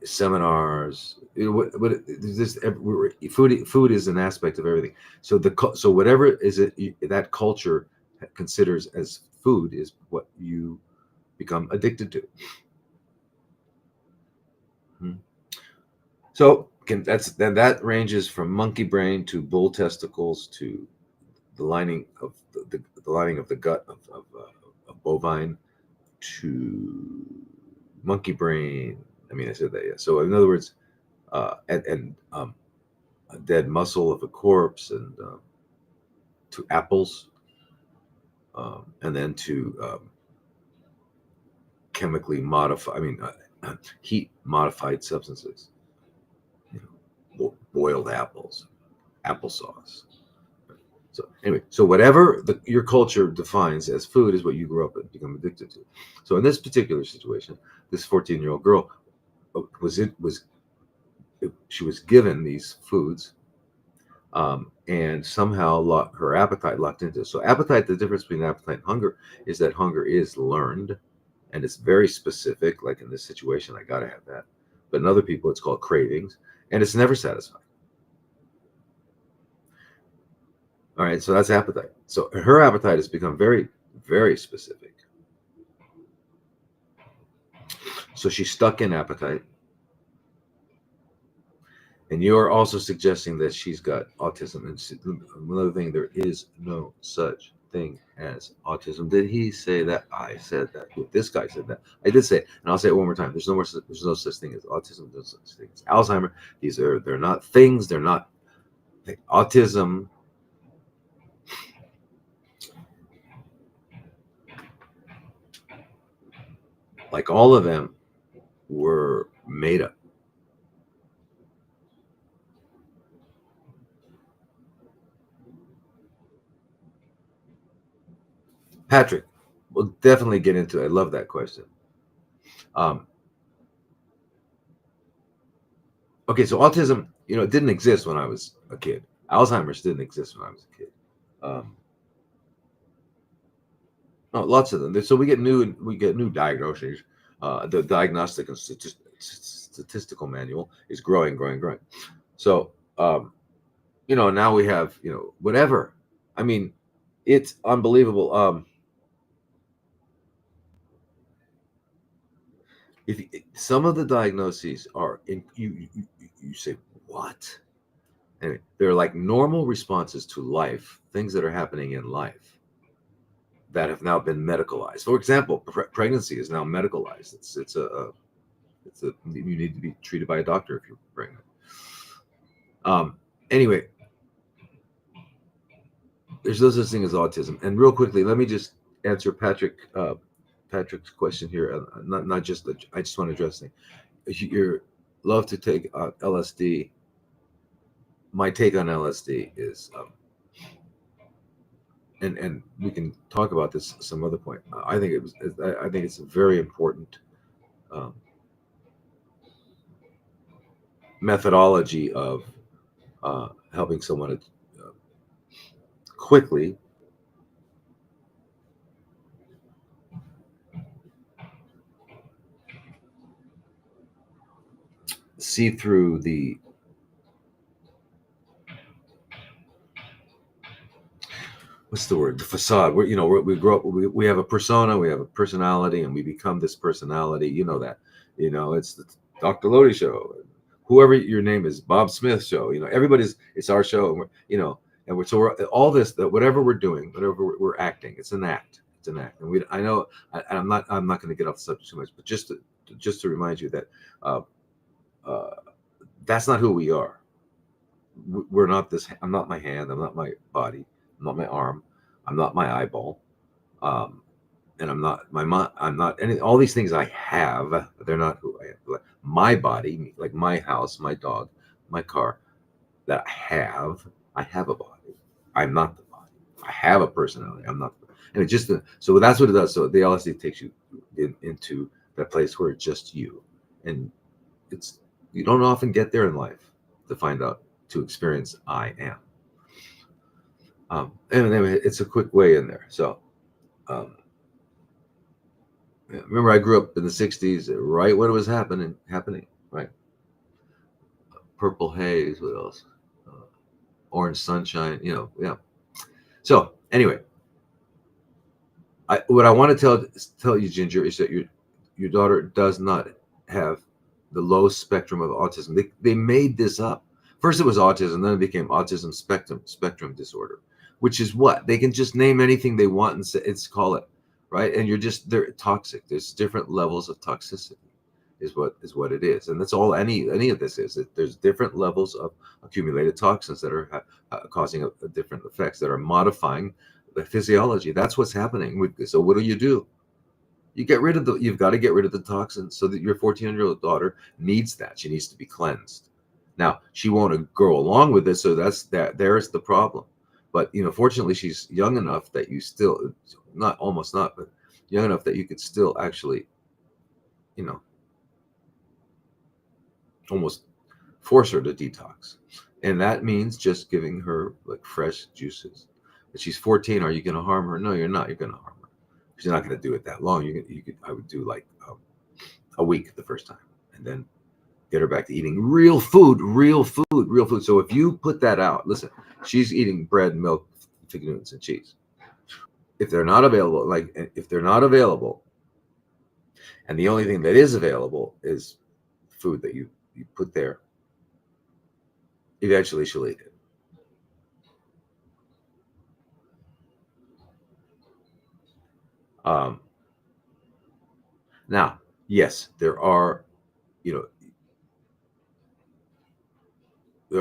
seminars. Food is an aspect of everything. So whatever is it that culture considers as food is what you become addicted to. So that ranges from monkey brain to bull testicles to the lining of the lining of the gut of bovine to monkey brain. I mean, I said that, yeah. So in other words, and a dead muscle of a corpse, and to apples, and then to chemically modify, heat modified substances, boiled apples, applesauce. So anyway, so whatever your culture defines as food is what you grew up and become addicted to. So in this particular situation, this 14-year-old girl she was given these foods, and somehow her appetite locked into it. So appetite, the difference between appetite and hunger is that hunger is learned, and it's very specific. Like in this situation, I got to have that. But in other people, it's called cravings, and it's never satisfied. All right, so that's appetite. So her appetite has become very, very specific. So she's stuck in appetite. And you're also suggesting that she's got autism. And another thing, there is no such thing as autism. Did he say that? I said that. This guy said that. I did say it, and I'll say it one more time. There's no such thing as autism. There's no such thing as Alzheimer. They're not things. They're not autism. Like all of them were made up. Patrick, we'll definitely get into it. I love that question. Okay, so autism, it didn't exist when I was a kid. Alzheimer's didn't exist when I was a kid. Lots of them. So we get new diagnoses. The Diagnostic and Statistical Manual is growing. So now we have whatever. I mean, it's unbelievable. If some of the diagnoses are you say what? Anyway, they're like normal responses to life, things that are happening in life that have now been medicalized. For example, pregnancy is now medicalized. You need to be treated by a doctor if you're pregnant. Anyway, there's no such thing as autism. And real quickly, let me just answer Patrick's question here. Not just that. I just want to address things. You love to take LSD. My take on LSD is, and we can talk about this some other point. I think it's a very important methodology of helping someone quickly see through the what's the word? The facade. We grow up. We have a persona. We have a personality, and we become this personality. You know that. It's the Dr. Lodi show. Whoever your name is, Bob Smith show. It's our show. And we're all this. That whatever we're doing, whatever we're acting, it's an act. It's an act. And I know. I'm not going to get off the subject too much, but just to remind you that that's not who we are. We're not this. I'm not my hand. I'm not my body. I'm not my arm. I'm not my eyeball. And I'm not my mind. I'm not any. All these things I have, they're not who I am. Like my body, like my house, my dog, my car, that I have a body. I'm not the body. I have a personality. I'm not. And it just so that's what it does. So the LSD takes you into that place where it's just you, and you don't often get there in life to find out, to experience I am. And it's a quick way in there. So, remember, I grew up in the '60s, right when it was happening, right? Purple Haze, what else? Orange Sunshine, yeah. So anyway, what I want to tell you, Ginger, is that your daughter does not have the low spectrum of autism. They made this up. First it was autism, then it became autism spectrum disorder, which is what they can just name anything they want and call it, right? And they're toxic. There's different levels of toxicity. is what it is, and that's all any of this is. There's different levels of accumulated toxins that are causing a different effects that are modifying the physiology. That's what's happening. So what do? You've got to get rid of the toxins so that your 14-year-old daughter needs that. She needs to be cleansed. Now, she won't go along with it, so there's the problem. But fortunately, she's young enough that you still, not almost not, but young enough that you could still actually, you know, almost force her to detox. And that means just giving her like fresh juices. But she's 14. Are you going to harm her? No, you're not. You're going to harm her. She's not going to do it that long. I would do like a week the first time, and then get her back to eating real food, real food, real food. So if you put that out, listen, she's eating bread, milk, fig Newtons, and cheese. If they're not available, and the only thing that is available is food that you put there, eventually she'll eat it. Now, yes, there are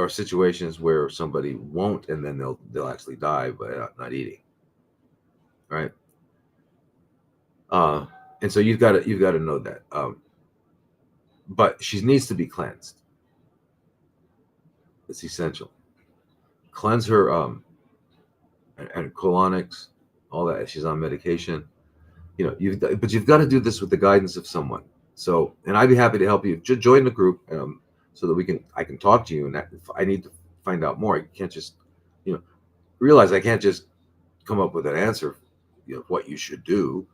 situations where somebody won't, and then they'll actually die by not eating, right? And so you've got to know that. But she needs to be cleansed. It's essential. Cleanse her and colonics, all that. If she's on medication, but you've got to do this with the guidance of someone. So, and I'd be happy to help you. Just join the group so that I can talk to you. And if I need to find out more, I can't just, realize I can't just come up with an answer, what you should do.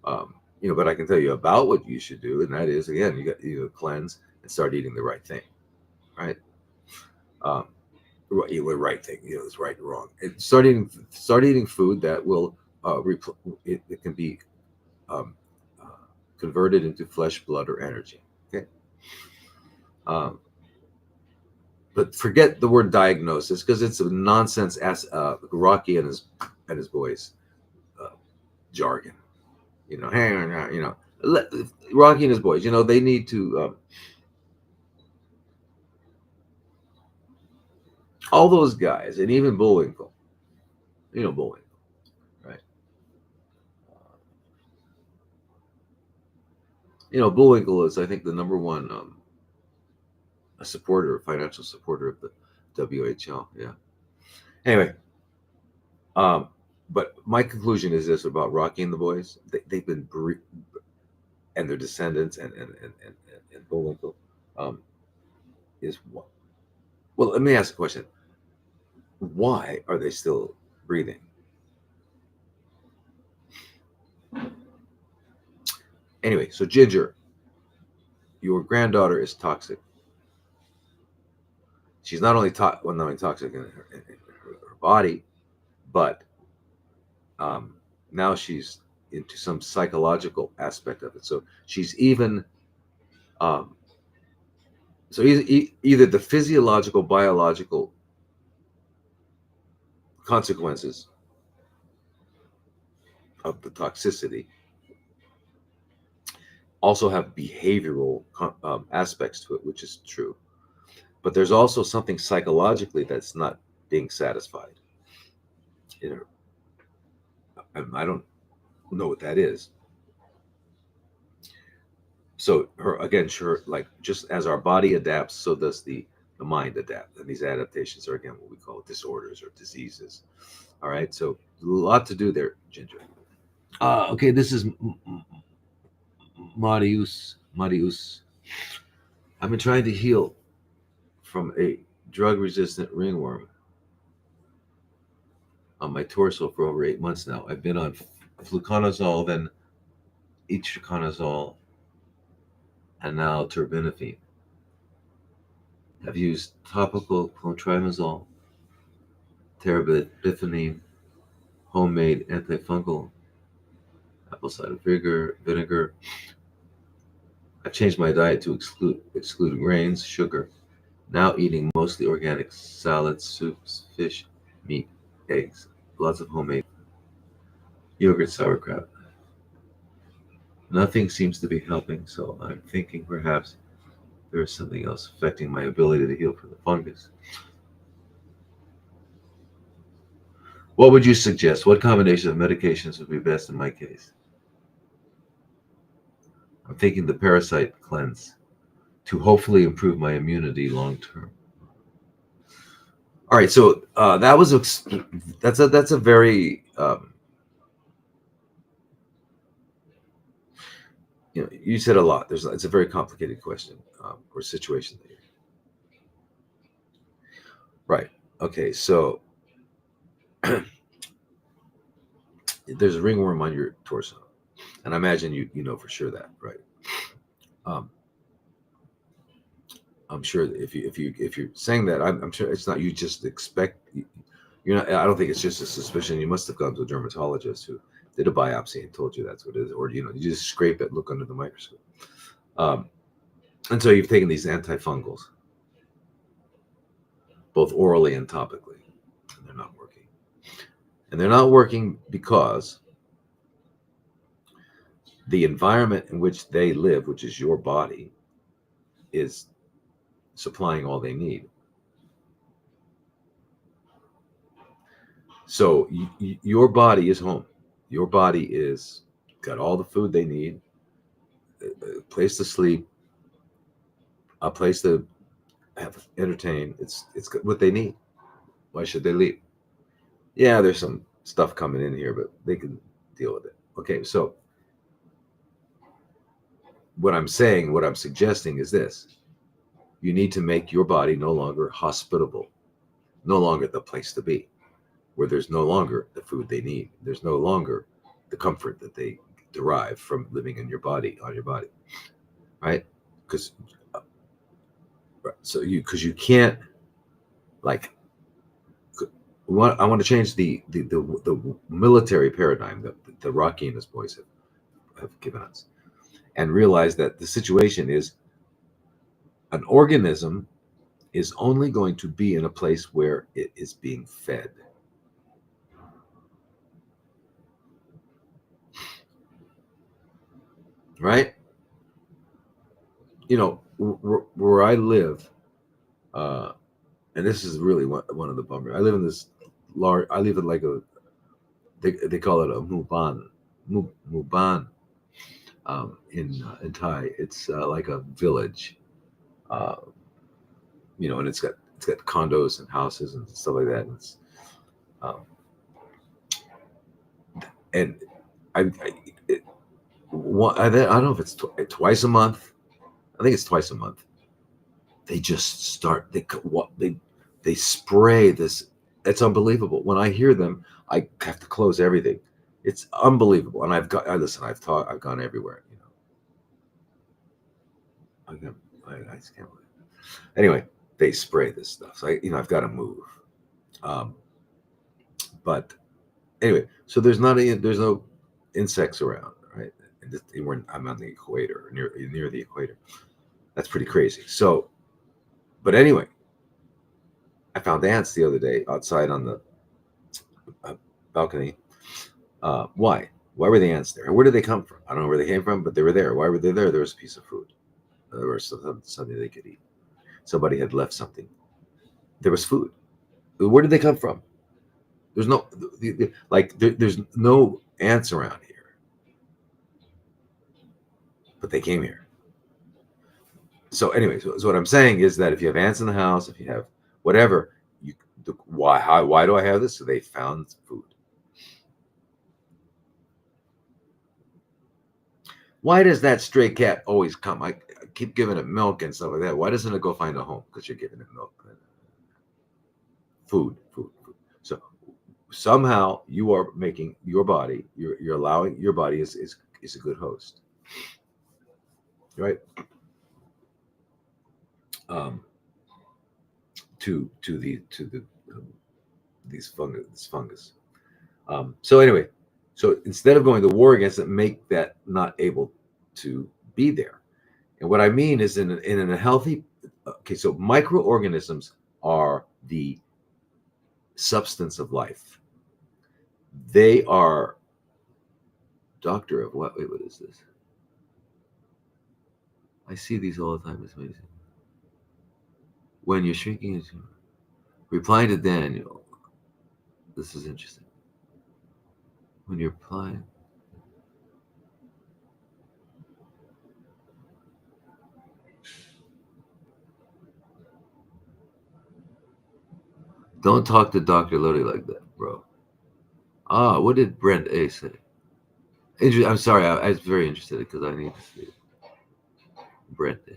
But I can tell you about what you should do, and that is, again, you cleanse and start eating the right thing, right? The right thing, it's right and wrong. And start eating food that will it can be converted into flesh, blood, or energy. Okay. But forget the word diagnosis, because it's a nonsense. Rocky and his boys jargon. Rocky and his boys. They need to. All those guys, and even Bullwinkle. Bullwinkle, right? Bullwinkle is, I think, the number one financial supporter of the WHO. Yeah. Anyway, but my conclusion is this about Rocky and the boys: they've been and their descendants and Bullwinkle is what? Well, let me ask a question: why are they still breathing? Anyway, so Ginger, your granddaughter is toxic. She's not only toxic in her body, but now she's into some psychological aspect of it. So she's even either the physiological, biological consequences of the toxicity also have behavioral aspects to it, which is true. But there's also something psychologically that's not being satisfied. I don't know what that is. So like just as our body adapts, so does the mind adapt. And these adaptations are, again, what we call disorders or diseases. All right. So a lot to do there, Ginger. Okay. This is Marius. I've been trying to heal from a drug-resistant ringworm on my torso for over 8 months now. I've been on fluconazole, then itraconazole, and now terbinafine. I've used topical clotrimazole, terbinafine, homemade antifungal, apple cider vinegar. I've changed my diet to exclude grains, sugar, now eating mostly organic salads, soups, fish, meat, eggs, lots of homemade yogurt, sauerkraut. Nothing seems to be helping, so I'm thinking perhaps there's something else affecting my ability to heal from the fungus. What would you suggest? What combination of medications would be best in my case? I'm thinking the parasite cleanse to hopefully improve my immunity long term. All right, so that's a very you said a lot. It's a very complicated question or situation there. Right. Okay. So there's a ringworm on your torso, and I imagine you know for sure that, right? Um, I'm sure that if you're saying that, I'm sure it's not you just expect. You're not. I don't think it's just a suspicion. You must have gone to a dermatologist who did a biopsy and told you that's what it is, or you just scrape it, look under the microscope. Um, and so you've taken these antifungals, both orally and topically, and they're not working. And they're not working because the environment in which they live, which is your body, is supplying all they need. So your body is home. Your body is got all the food they need, a place to sleep, a place to have entertain. It's what they need. Why should they leave? Yeah, there's some stuff coming in here, but they can deal with it. Okay, so what I'm saying, what I'm suggesting is this: you need to make your body no longer hospitable, no longer the place to be, where there's no longer the food they need. There's no longer the comfort that they derive from living in your body, on your body, right? Because because you can't like I want to change the military paradigm that the Rocky and his boys have given us, and realize that the situation is an organism is only going to be in a place where it is being fed. Right? Where I live, and this is really one of the bummers. I live in this large. I live in like they call it a muban in Thai. It's like a village, uh, and it's got condos and houses and stuff like that. Um, and I it, I don't know if it's twice a month. I think it's twice a month. They just start they spray this. It's unbelievable. When I hear them, I have to close everything. It's unbelievable. And I listen. I've gone everywhere. I got, I just can't believe it. Anyway, they spray this stuff. So I've got to move. Um, but anyway, so there's no insects around, right? I'm on the equator, near the equator. That's pretty crazy. So, but anyway, I found ants the other day outside on the balcony. Why? Why were the ants there? And where did they come from? I don't know where they came from, but they were there. Why were they there? There was a piece of food. There was something they could eat. Somebody had left something. There was food. Where did they come from? There's no there's no ants around here, but they came here. So anyway, so what I'm saying is that if you have ants in the house, if you have whatever, why do I have this? So they found food. Why does that stray cat always come? I keep giving it milk and stuff like that. Why doesn't it go find a home? Because you're giving it milk, food. So somehow you are making your body, you're allowing your body is a good host, right? Um, to the this fungus. So anyway, so instead of going to war against it, make that not able to be there. And what I mean is in a healthy, okay, so microorganisms are the substance of life. They are doctor of what? Wait, what is this? I see these all the time. It's amazing. When you're shrinking, replying to Daniel. This is interesting. When you're replying. Don't talk to Dr. Lodi like that, bro. What did Brent A say? I'm sorry, I was very interested because I need to see it. Brent A.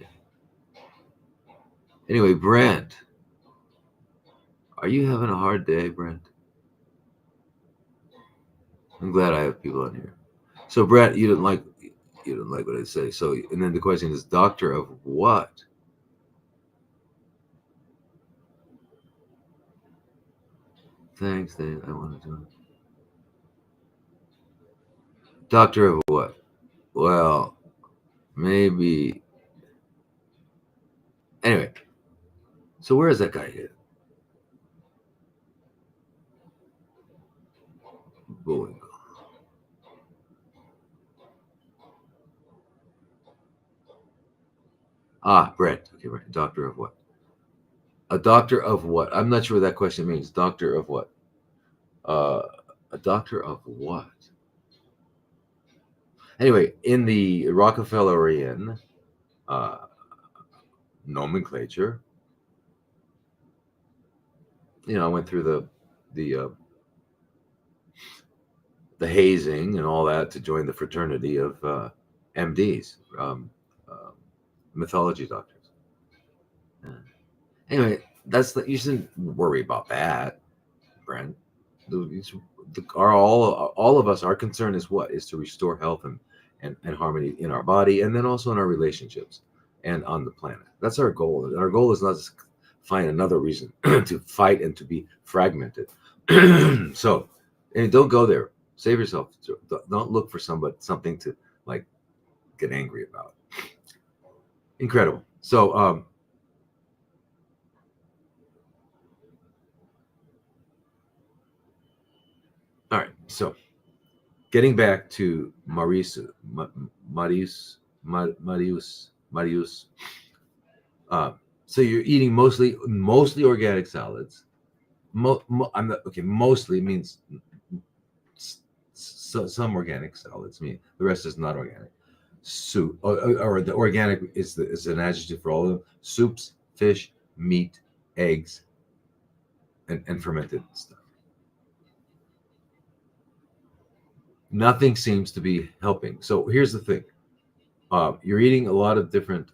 Anyway, Brent, are you having a hard day, Brent? I'm glad I have people on here. So, Brent, you didn't like what I say. So, and then the question is, doctor of what? Thanks, Dave. I want to do it. Doctor of what? Well, maybe. Anyway, so where is that guy here? Bowling. Brent. Okay, right. Doctor of what? A doctor of what? I'm not sure what that question means. Doctor of what? A doctor of what? Anyway, in the Rockefellerian nomenclature, I went through the hazing and all that to join the fraternity of MDs, mythology doctors. Anyway, you shouldn't worry about that, Brent. All of us, our concern is what? Is to restore health and harmony in our body, and then also in our relationships and on the planet. That's our goal. Our goal is not to find another reason to fight and to be fragmented. So, and don't go there. Save yourself. Don't look for something to like get angry about. Incredible. So, all right. So, getting back to Marius. So you're eating mostly organic salads. I'm not okay. Mostly means some organic salads. I mean, the rest is not organic. Soup or the organic is an adjective for all of them. Soups, fish, meat, eggs, and fermented stuff. Nothing seems to be helping. So here's the thing: you're eating a lot of different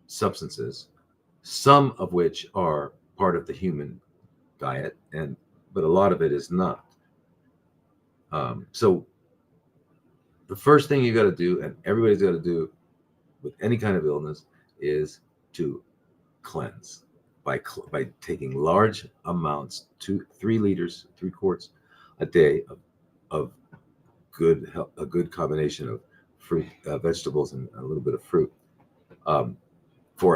substances, some of which are part of the human diet, but a lot of it is not. So the first thing you got to do, and everybody's got to do with any kind of illness, is to cleanse by taking large amounts, 3 liters, 3 quarts a day of a good combination of fruit, vegetables, and a little bit of fruit for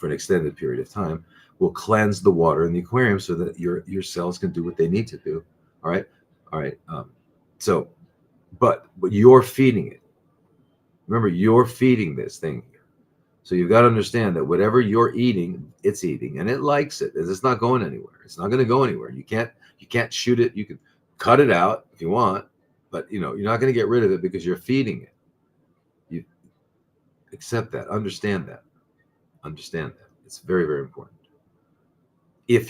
an extended period of time, will cleanse the water in the aquarium so that your cells can do what they need to do. All right. So, but you're feeding it. Remember, you're feeding this thing. So you've got to understand that whatever you're eating, it's eating, and it likes it. It's not going anywhere. It's not going to go anywhere. You can't shoot it. You can cut it out if you want, but you're not going to get rid of it because you're feeding it. You accept that. Understand that. It's very, very important. If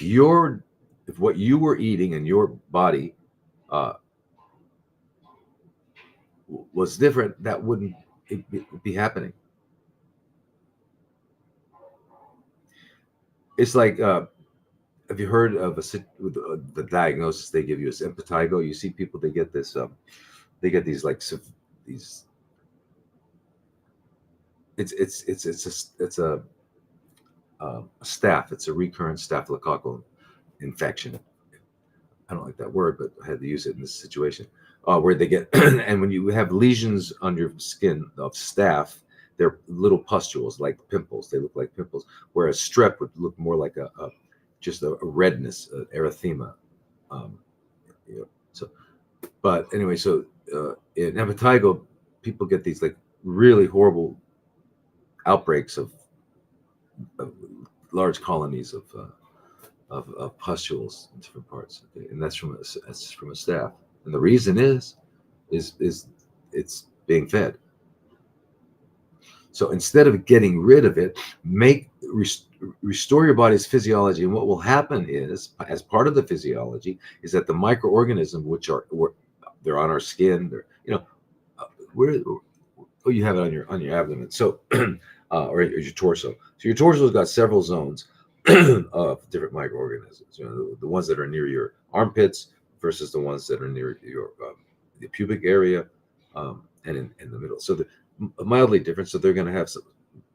what you were eating and your body was different, that wouldn't be happening. It's like, have you heard of the diagnosis they give you is impetigo? You see people, they get this, they get these these. It's a staph. It's a recurrent staphylococcal infection. I don't like that word, but I had to use it in this situation where they get, and when you have lesions on your skin of staph, they're little pustules like pimples. They look like pimples, whereas strep would look more like just a redness, erythema. Um, you know, so, but anyway, so in impetigo, people get these like really horrible outbreaks of large colonies of pustules in different parts, okay? And that's from a staph. And the reason is it's being fed. So instead of getting rid of it, restore your body's physiology. And what will happen is, as part of the physiology, is that the microorganisms, which are they're on our skin, they're where oh, you have it on your abdomen, so or your torso. So your torso's got several zones of different microorganisms. The ones that are near your armpits versus the ones that are near your the pubic area, and in the middle. So they're mildly different. So they're going to have some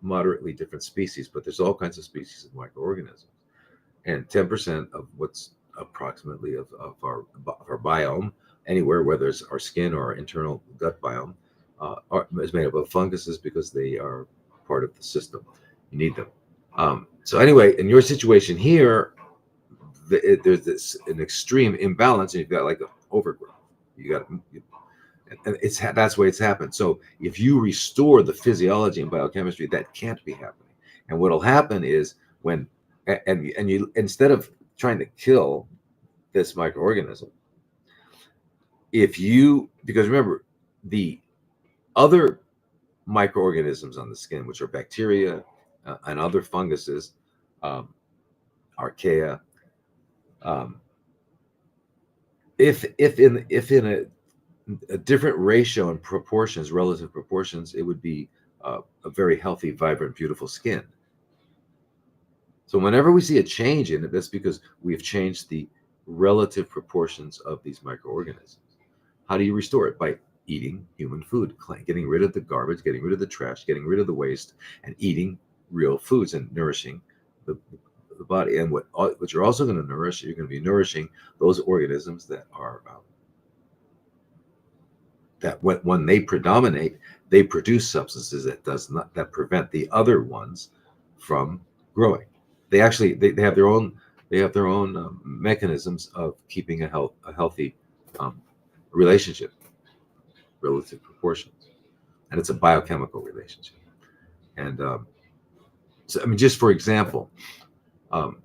moderately different species, but there's all kinds of species of microorganisms, and 10% of what's approximately of our biome anywhere, whether it's our skin or our internal gut biome, is made up of funguses because they are part of the system. You need them. So anyway, in your situation here, there's this an extreme imbalance, and you've got like an overgrowth. You got, and it's that's why it's happened. So if you restore the physiology and biochemistry, that can't be happening. And what'll happen is when and you instead of trying to kill this microorganism, if you because remember the other microorganisms on the skin, which are bacteria and other funguses, archaea. Um, if in a different ratio and proportions, relative proportions, it would be a very healthy, vibrant, beautiful skin. So whenever we see a change in it, that's because we've changed the relative proportions of these microorganisms. How do you restore it? By eating human food, getting rid of the garbage, getting rid of the trash, getting rid of the waste, and eating real foods and nourishing the, the body. And what you're also going to nourish, you're going to be nourishing those organisms that are that when they predominate, they produce substances that prevent the other ones from growing. They actually they have their own mechanisms of keeping a healthy um, relationship, relative proportions, and it's a biochemical relationship. And so, I mean, just for example, um,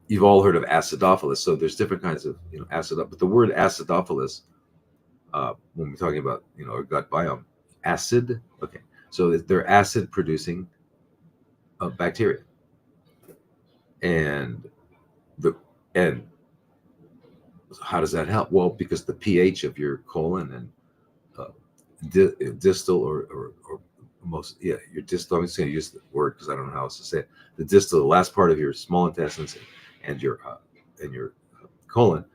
you've all heard of acidophilus. So there's different kinds of acid, but the word acidophilus, when we're talking about our gut biome, acid. Okay, so they're acid producing bacteria, and the and how does that help? Well, because the pH of your colon and distal or most your distal. I'm just going to use the word because I don't know how else to say it. The distal, the last part of your small intestines and your colon,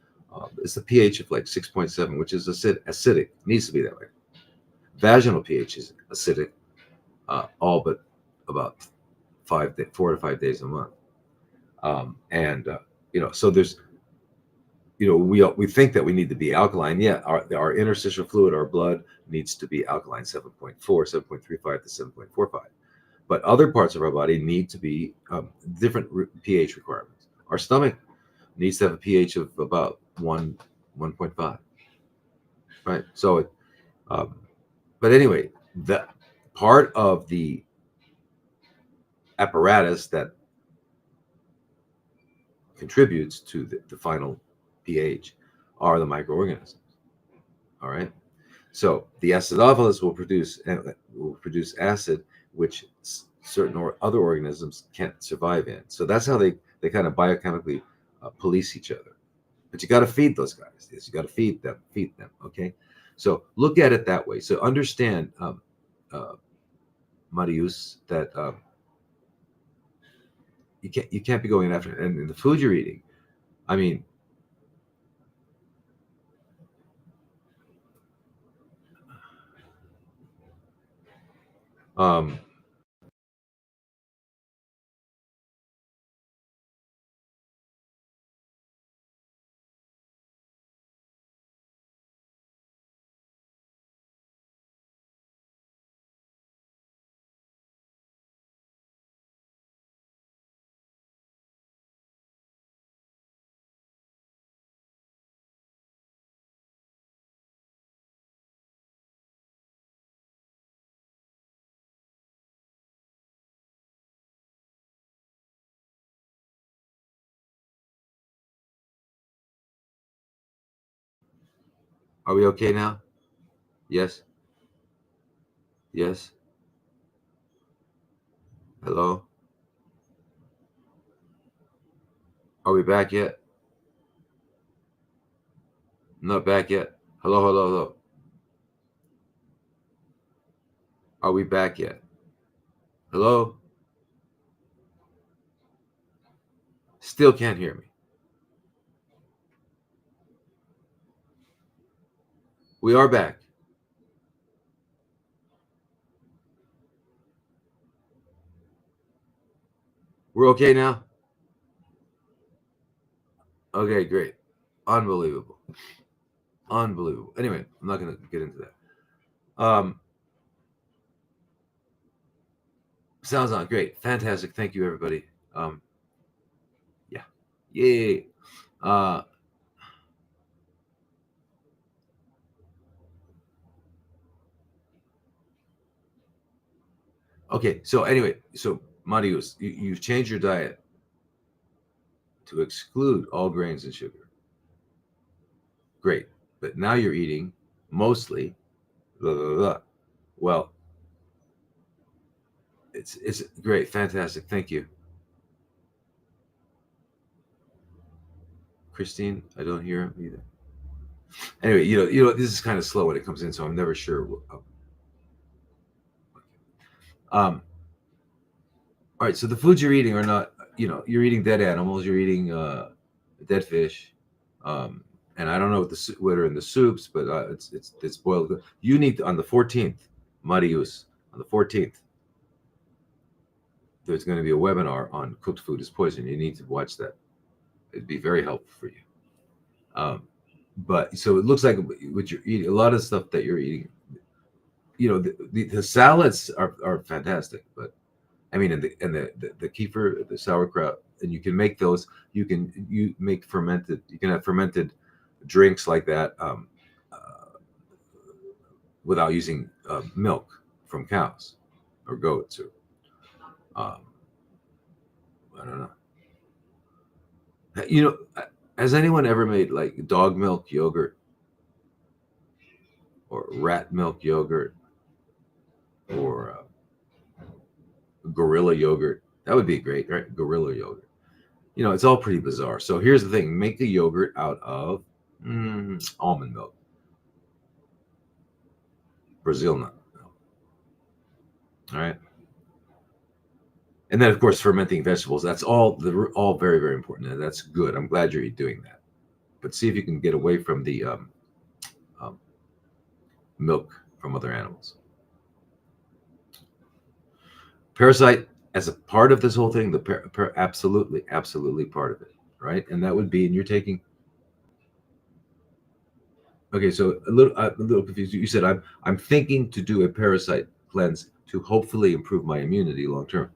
is the pH of like 6.7, which is acidic. It needs to be that way. Vaginal pH is acidic, all but about 4 to 5 days a month. And so there's we think that we need to be alkaline. Yeah, our interstitial fluid, our blood needs to be alkaline, 7.4, 7.35 to 7.45. But other parts of our body need to be different pH requirements. Our stomach needs to have a pH of about 1.5, right? So, um, but anyway, the part of the apparatus that contributes to the final pH are the microorganisms. All right. So the acidophilus will produce acid, which certain other organisms can't survive in. So that's how they kind of biochemically police each other. But you got to feed those guys. Yes, you got to feed them. Feed them. Okay. So look at it that way. So understand, Marius, that you can't be going after it. And in the food you're eating, I mean, um, Are we okay now? Yes? Yes? Hello? Are we back yet? Not back yet. Hello, hello, hello. Are we back yet? Hello? Still can't hear me. We are back. We're okay now? Okay, great. Unbelievable. Unbelievable. Anyway, I'm not going to get into that. Sounds on great. Fantastic. Thank you, everybody. Yeah. Yay. Uh, okay. So anyway, so Marius, you've changed your diet to exclude all grains and sugar. Great. But now you're eating mostly blah, blah, blah. Well, it's great. Fantastic. Thank you. Christine, I don't hear him either. Anyway, this is kind of slow when it comes in, so I'm never sure. Um, all right, so the foods you're eating are not, you're eating dead animals, you're eating dead fish, and I don't know what are in the soups, but it's boiled. You need to, on the 14th, Marius, on the 14th, there's going to be a webinar on cooked food is poison. You need to watch that. It'd be very helpful for you. But so it looks like what you're eating, a lot of stuff that you're eating, the salads are fantastic, but I mean, and the kefir, the sauerkraut, and you can make those. You can make fermented. You can have fermented drinks like that without using milk from cows or goats or I don't know. Has anyone ever made like dog milk yogurt or rat milk yogurt or gorilla yogurt? That would be great, right? Gorilla yogurt. It's all pretty bizarre. So here's the thing: make the yogurt out of almond milk, Brazil nut milk. All right, and then of course fermenting vegetables. That's all very very important, and that's good. I'm glad you're doing that. But see if you can get away from the um, milk from other animals. Parasite as a part of this whole thing, absolutely part of it, right? And that would be, and you're taking. Okay, so a little confused. You said I'm thinking to do a parasite cleanse to hopefully improve my immunity long term.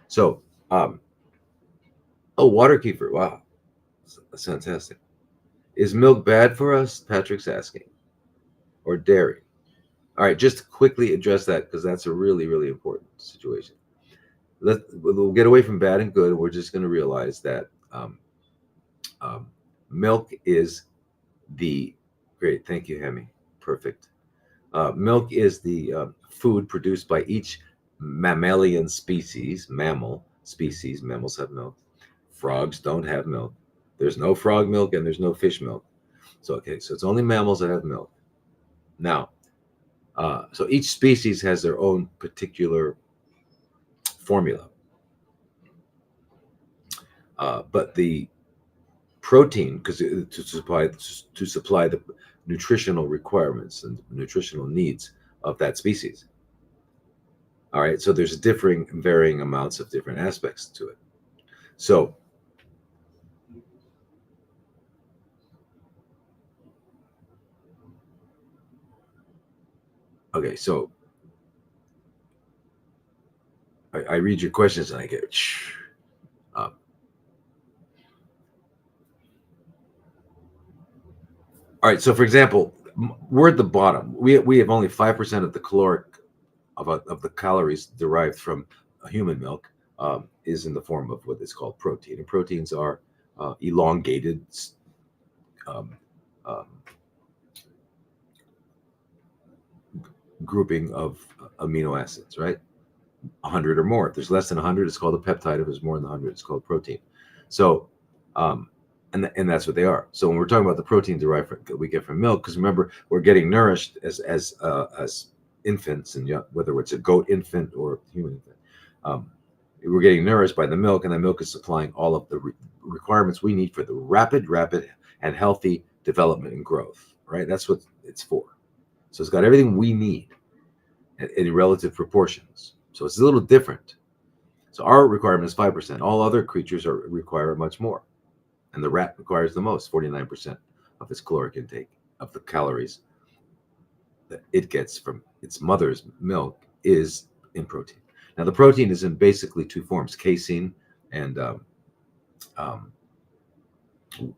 So, water kefir. Wow, that's fantastic. Is milk bad for us? Patrick's asking, or dairy? All right, just to quickly address that because that's a really really important situation. We'll get away from bad and good. We're just going to realize that milk is the great. Thank you, Hemi. Perfect. Milk is the food produced by each mammalian species. Mammal species. Mammals have milk. Frogs don't have milk. There's no frog milk and there's no fish milk. So it's only mammals that have milk. Now, so each species has their own particular formula. But the protein, because to supply the nutritional requirements and nutritional needs of that species. All right, so there's varying amounts of different aspects to it. So okay, so I read your questions and I get all right, so for example, we're at the bottom. We have only 5% of the caloric of the calories derived from human milk is in the form of what is called protein. And proteins are elongated grouping of amino acids, right? 100 or more. If there's less than 100, it's called a peptide. If there's more than 100, it's called protein. So, and that's what they are. So when we're talking about the protein derived that we get from milk, because remember, we're getting nourished as infants, and whether it's a goat infant or human infant, we're getting nourished by the milk, and the milk is supplying all of the requirements we need for the rapid and healthy development and growth. Right? That's what it's for. So it's got everything we need in relative proportions. So it's a little different. So our requirement is 5%. All other creatures require much more. And the rat requires the most, 49% of its caloric intake, of the calories that it gets from its mother's milk is in protein. Now, the protein is in basically two forms, casein and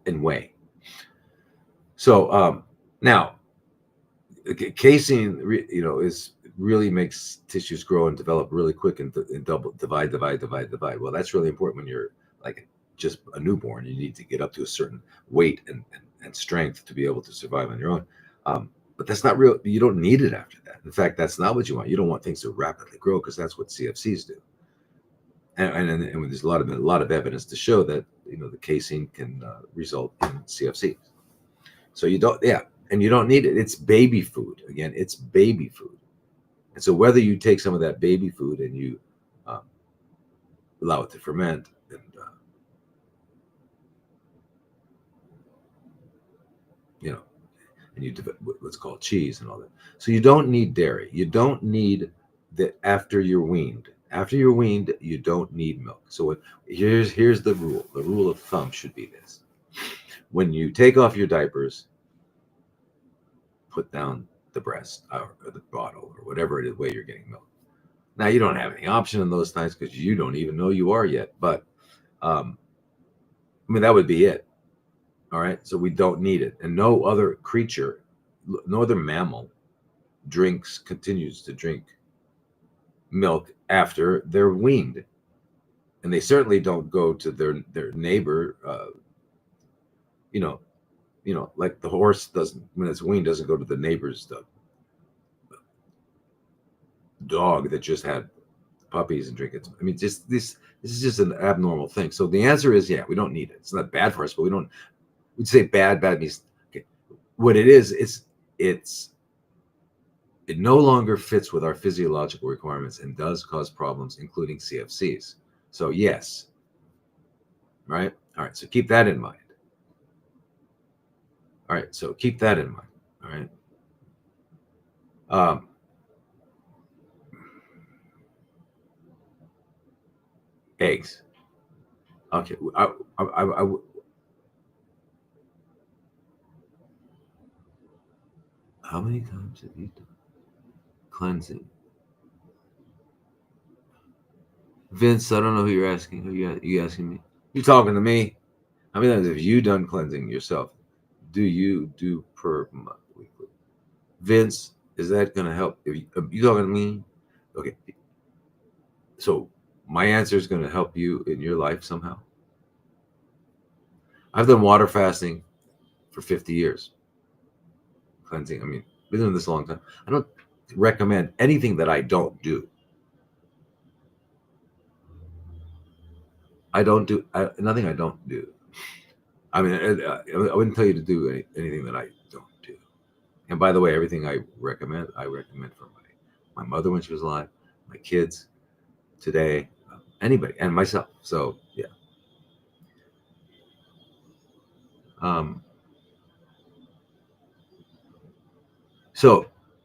whey. So now, casein, is really makes tissues grow and develop really quick and divide. Well, that's really important when you're like just a newborn. You need to get up to a certain weight and strength to be able to survive on your own. But that's not real. You don't need it after that. In fact, that's not what you want. You don't want things to rapidly grow, because that's what CFCs do. And there's a lot of evidence to show that the casein can result in CFCs. So you don't, and you don't need it. It's baby food. Again, it's baby food. And so whether you take some of that baby food and you allow it to ferment and and you develop what's called cheese and all that. So you don't need dairy. You don't need that after you're weaned. After you're weaned, you don't need milk. So here's the rule. The rule of thumb should be this: when you take off your diapers, put down the breast or the bottle or whatever it is way you're getting milk. Now, you don't have any option in those times because you don't even know you are yet. But that would be it. All right. So we don't need it. And no other creature, no other mammal continues to drink milk after they're weaned. And they certainly don't go to their neighbor, like the horse doesn't, when it's weaned, doesn't go to the neighbor's dog that just had puppies and drink it. Just this is just an abnormal thing. So the answer is, we don't need it. It's not bad for us, but we'd say bad means, okay, what it is, it no longer fits with our physiological requirements and does cause problems, including CFCs. So yes. Right? All right. So keep that in mind. All right. So keep that in mind. All right. Eggs. Okay. How many times have you done cleansing? Vince, I don't know who you're asking. Who you asking me? You talking to me? How many times have you done cleansing yourself? Do you do per month, weekly? Vince, is that going to help? If you talking to me? Okay. So my answer is going to help you in your life somehow. I've done water fasting for 50 years. Cleansing. Been doing this a long time. I don't recommend anything that I don't do. I don't do nothing I don't do. I wouldn't tell you to do anything that I don't do. And by the way, everything I recommend for my mother when she was alive, my kids today, anybody, and myself. So yeah.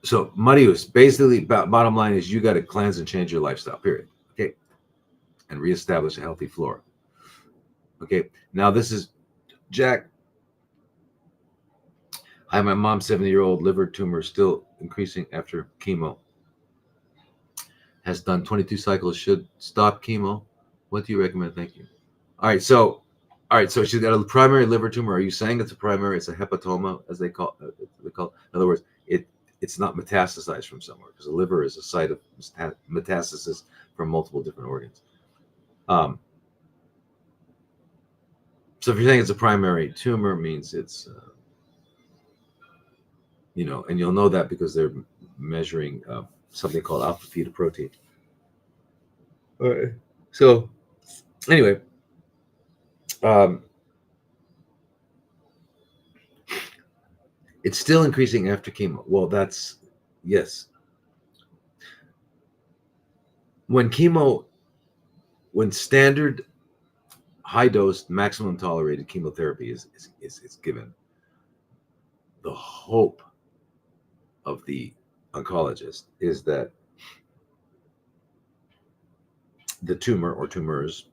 So Marius, basically, bottom line is you got to cleanse and change your lifestyle. Period. Okay, and reestablish a healthy flora. Okay. Now this is Jack. Hi, my mom's 70-year-old liver tumor still increasing after chemo. Has done 22 cycles. Should stop chemo. What do you recommend? Thank you. All right. So she's got a primary liver tumor. Are you saying it's a primary? It's a hepatoma, as they call it. In other words, it's not metastasized from somewhere, because the liver is a site of metastasis from multiple different organs. So if you're saying it's a primary tumor, means it's, and you'll know that because they're measuring something called alpha fetoprotein. All right. So anyway, um, it's still increasing after chemo. Well, that's yes. When standard high dose maximum tolerated chemotherapy is given, the hope of the oncologist is that the tumor or tumors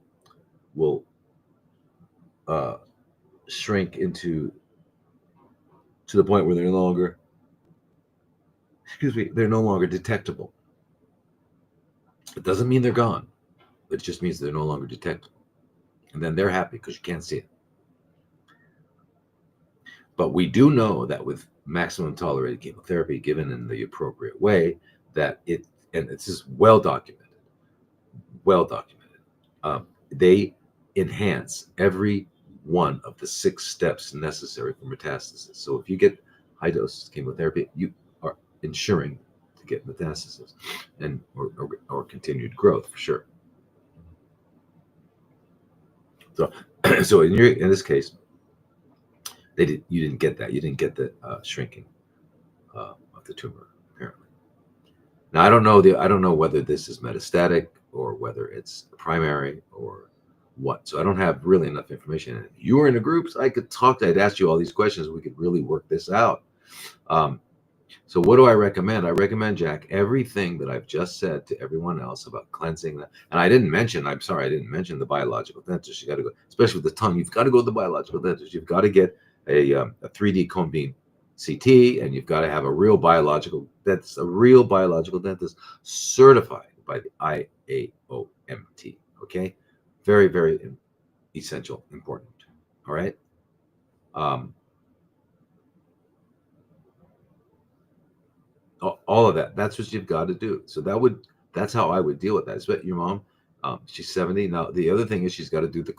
will shrink to the point where they're no longer, they're no longer detectable. It doesn't mean they're gone. It just means they're no longer detectable. And then they're happy because you can't see it. But we do know that with maximum tolerated chemotherapy given in the appropriate way, that and this is well documented, they enhance every one of the 6 steps necessary for metastasis. So if you get high dose chemotherapy, you are ensuring to get metastasis and or continued growth for sure. So, so in this case, you didn't get that. You didn't get the shrinking of the tumor apparently. Now I don't know whether this is metastatic or whether it's primary or what. So I don't have really enough information. If you were in the groups, I could I'd ask you all these questions. We could really work this out. So what do I recommend? I recommend, Jack, everything that I've just said to everyone else about cleansing that. And I didn't mention the biological dentist. You got to go, especially with the tongue, you've got to go to the biological dentist. You've got to get a 3D cone beam CT, and you've got to have a real biological dentist certified by the IAOMT. Okay? Very, very essential, important. All right? All of that. That's what you've got to do. So that's how I would deal with that. But your mom, she's 70 now. The other thing is she's got to do the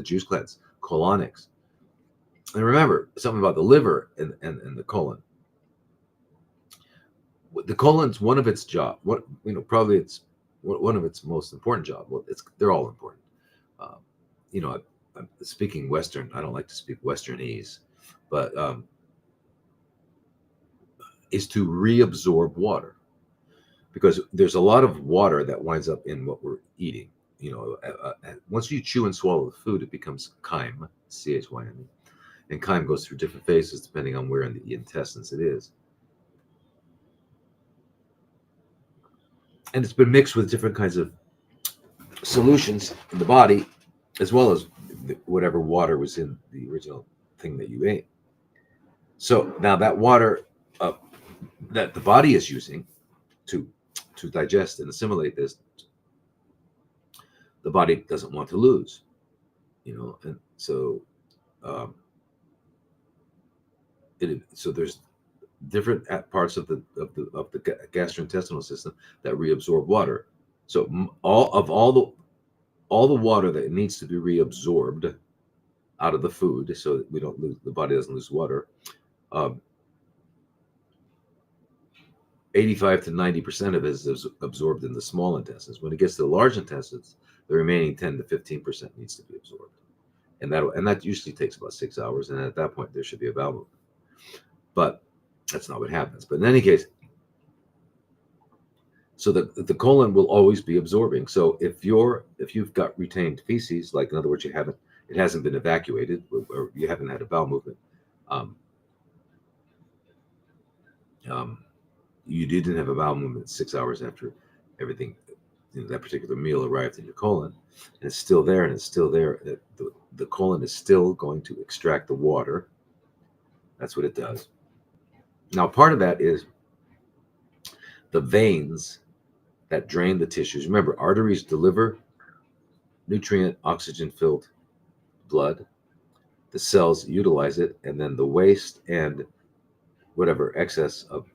juice cleanse, colonics. And remember something about the liver and the colon. The colon's one of its job. Probably it's one of its most important job. Well, they're all important. I'm speaking Western. I don't like to speak Westernese, but is to reabsorb water, because there's a lot of water that winds up in what we're eating. Once you chew and swallow the food, it becomes chyme, CHYME, and chyme goes through different phases depending on where in the intestines it is. And it's been mixed with different kinds of solutions in the body, as well as whatever water was in the original thing that you ate. So now that water that the body is using to digest and assimilate this, the body doesn't want to lose, and so so there's different parts of the gastrointestinal system that reabsorb water. So all the water that needs to be reabsorbed out of the food, so that the body doesn't lose water. 85 to 90% of it is absorbed in the small intestines. When it gets to the large intestines, the remaining 10 to 15% needs to be absorbed, and that usually takes about 6 hours. And at that point, there should be a bowel movement, but that's not what happens. But in any case, so the colon will always be absorbing. So if you've got retained feces, like in other words, it hasn't been evacuated, or you haven't had a bowel movement, you didn't have a bowel movement 6 hours after everything, that particular meal arrived in your colon, and it's still there, the colon is still going to extract the water. That's what it does. Now, part of that is the veins that drain the tissues. Remember, arteries deliver nutrient, oxygen-filled blood. The cells utilize it, and then the waste and whatever excess of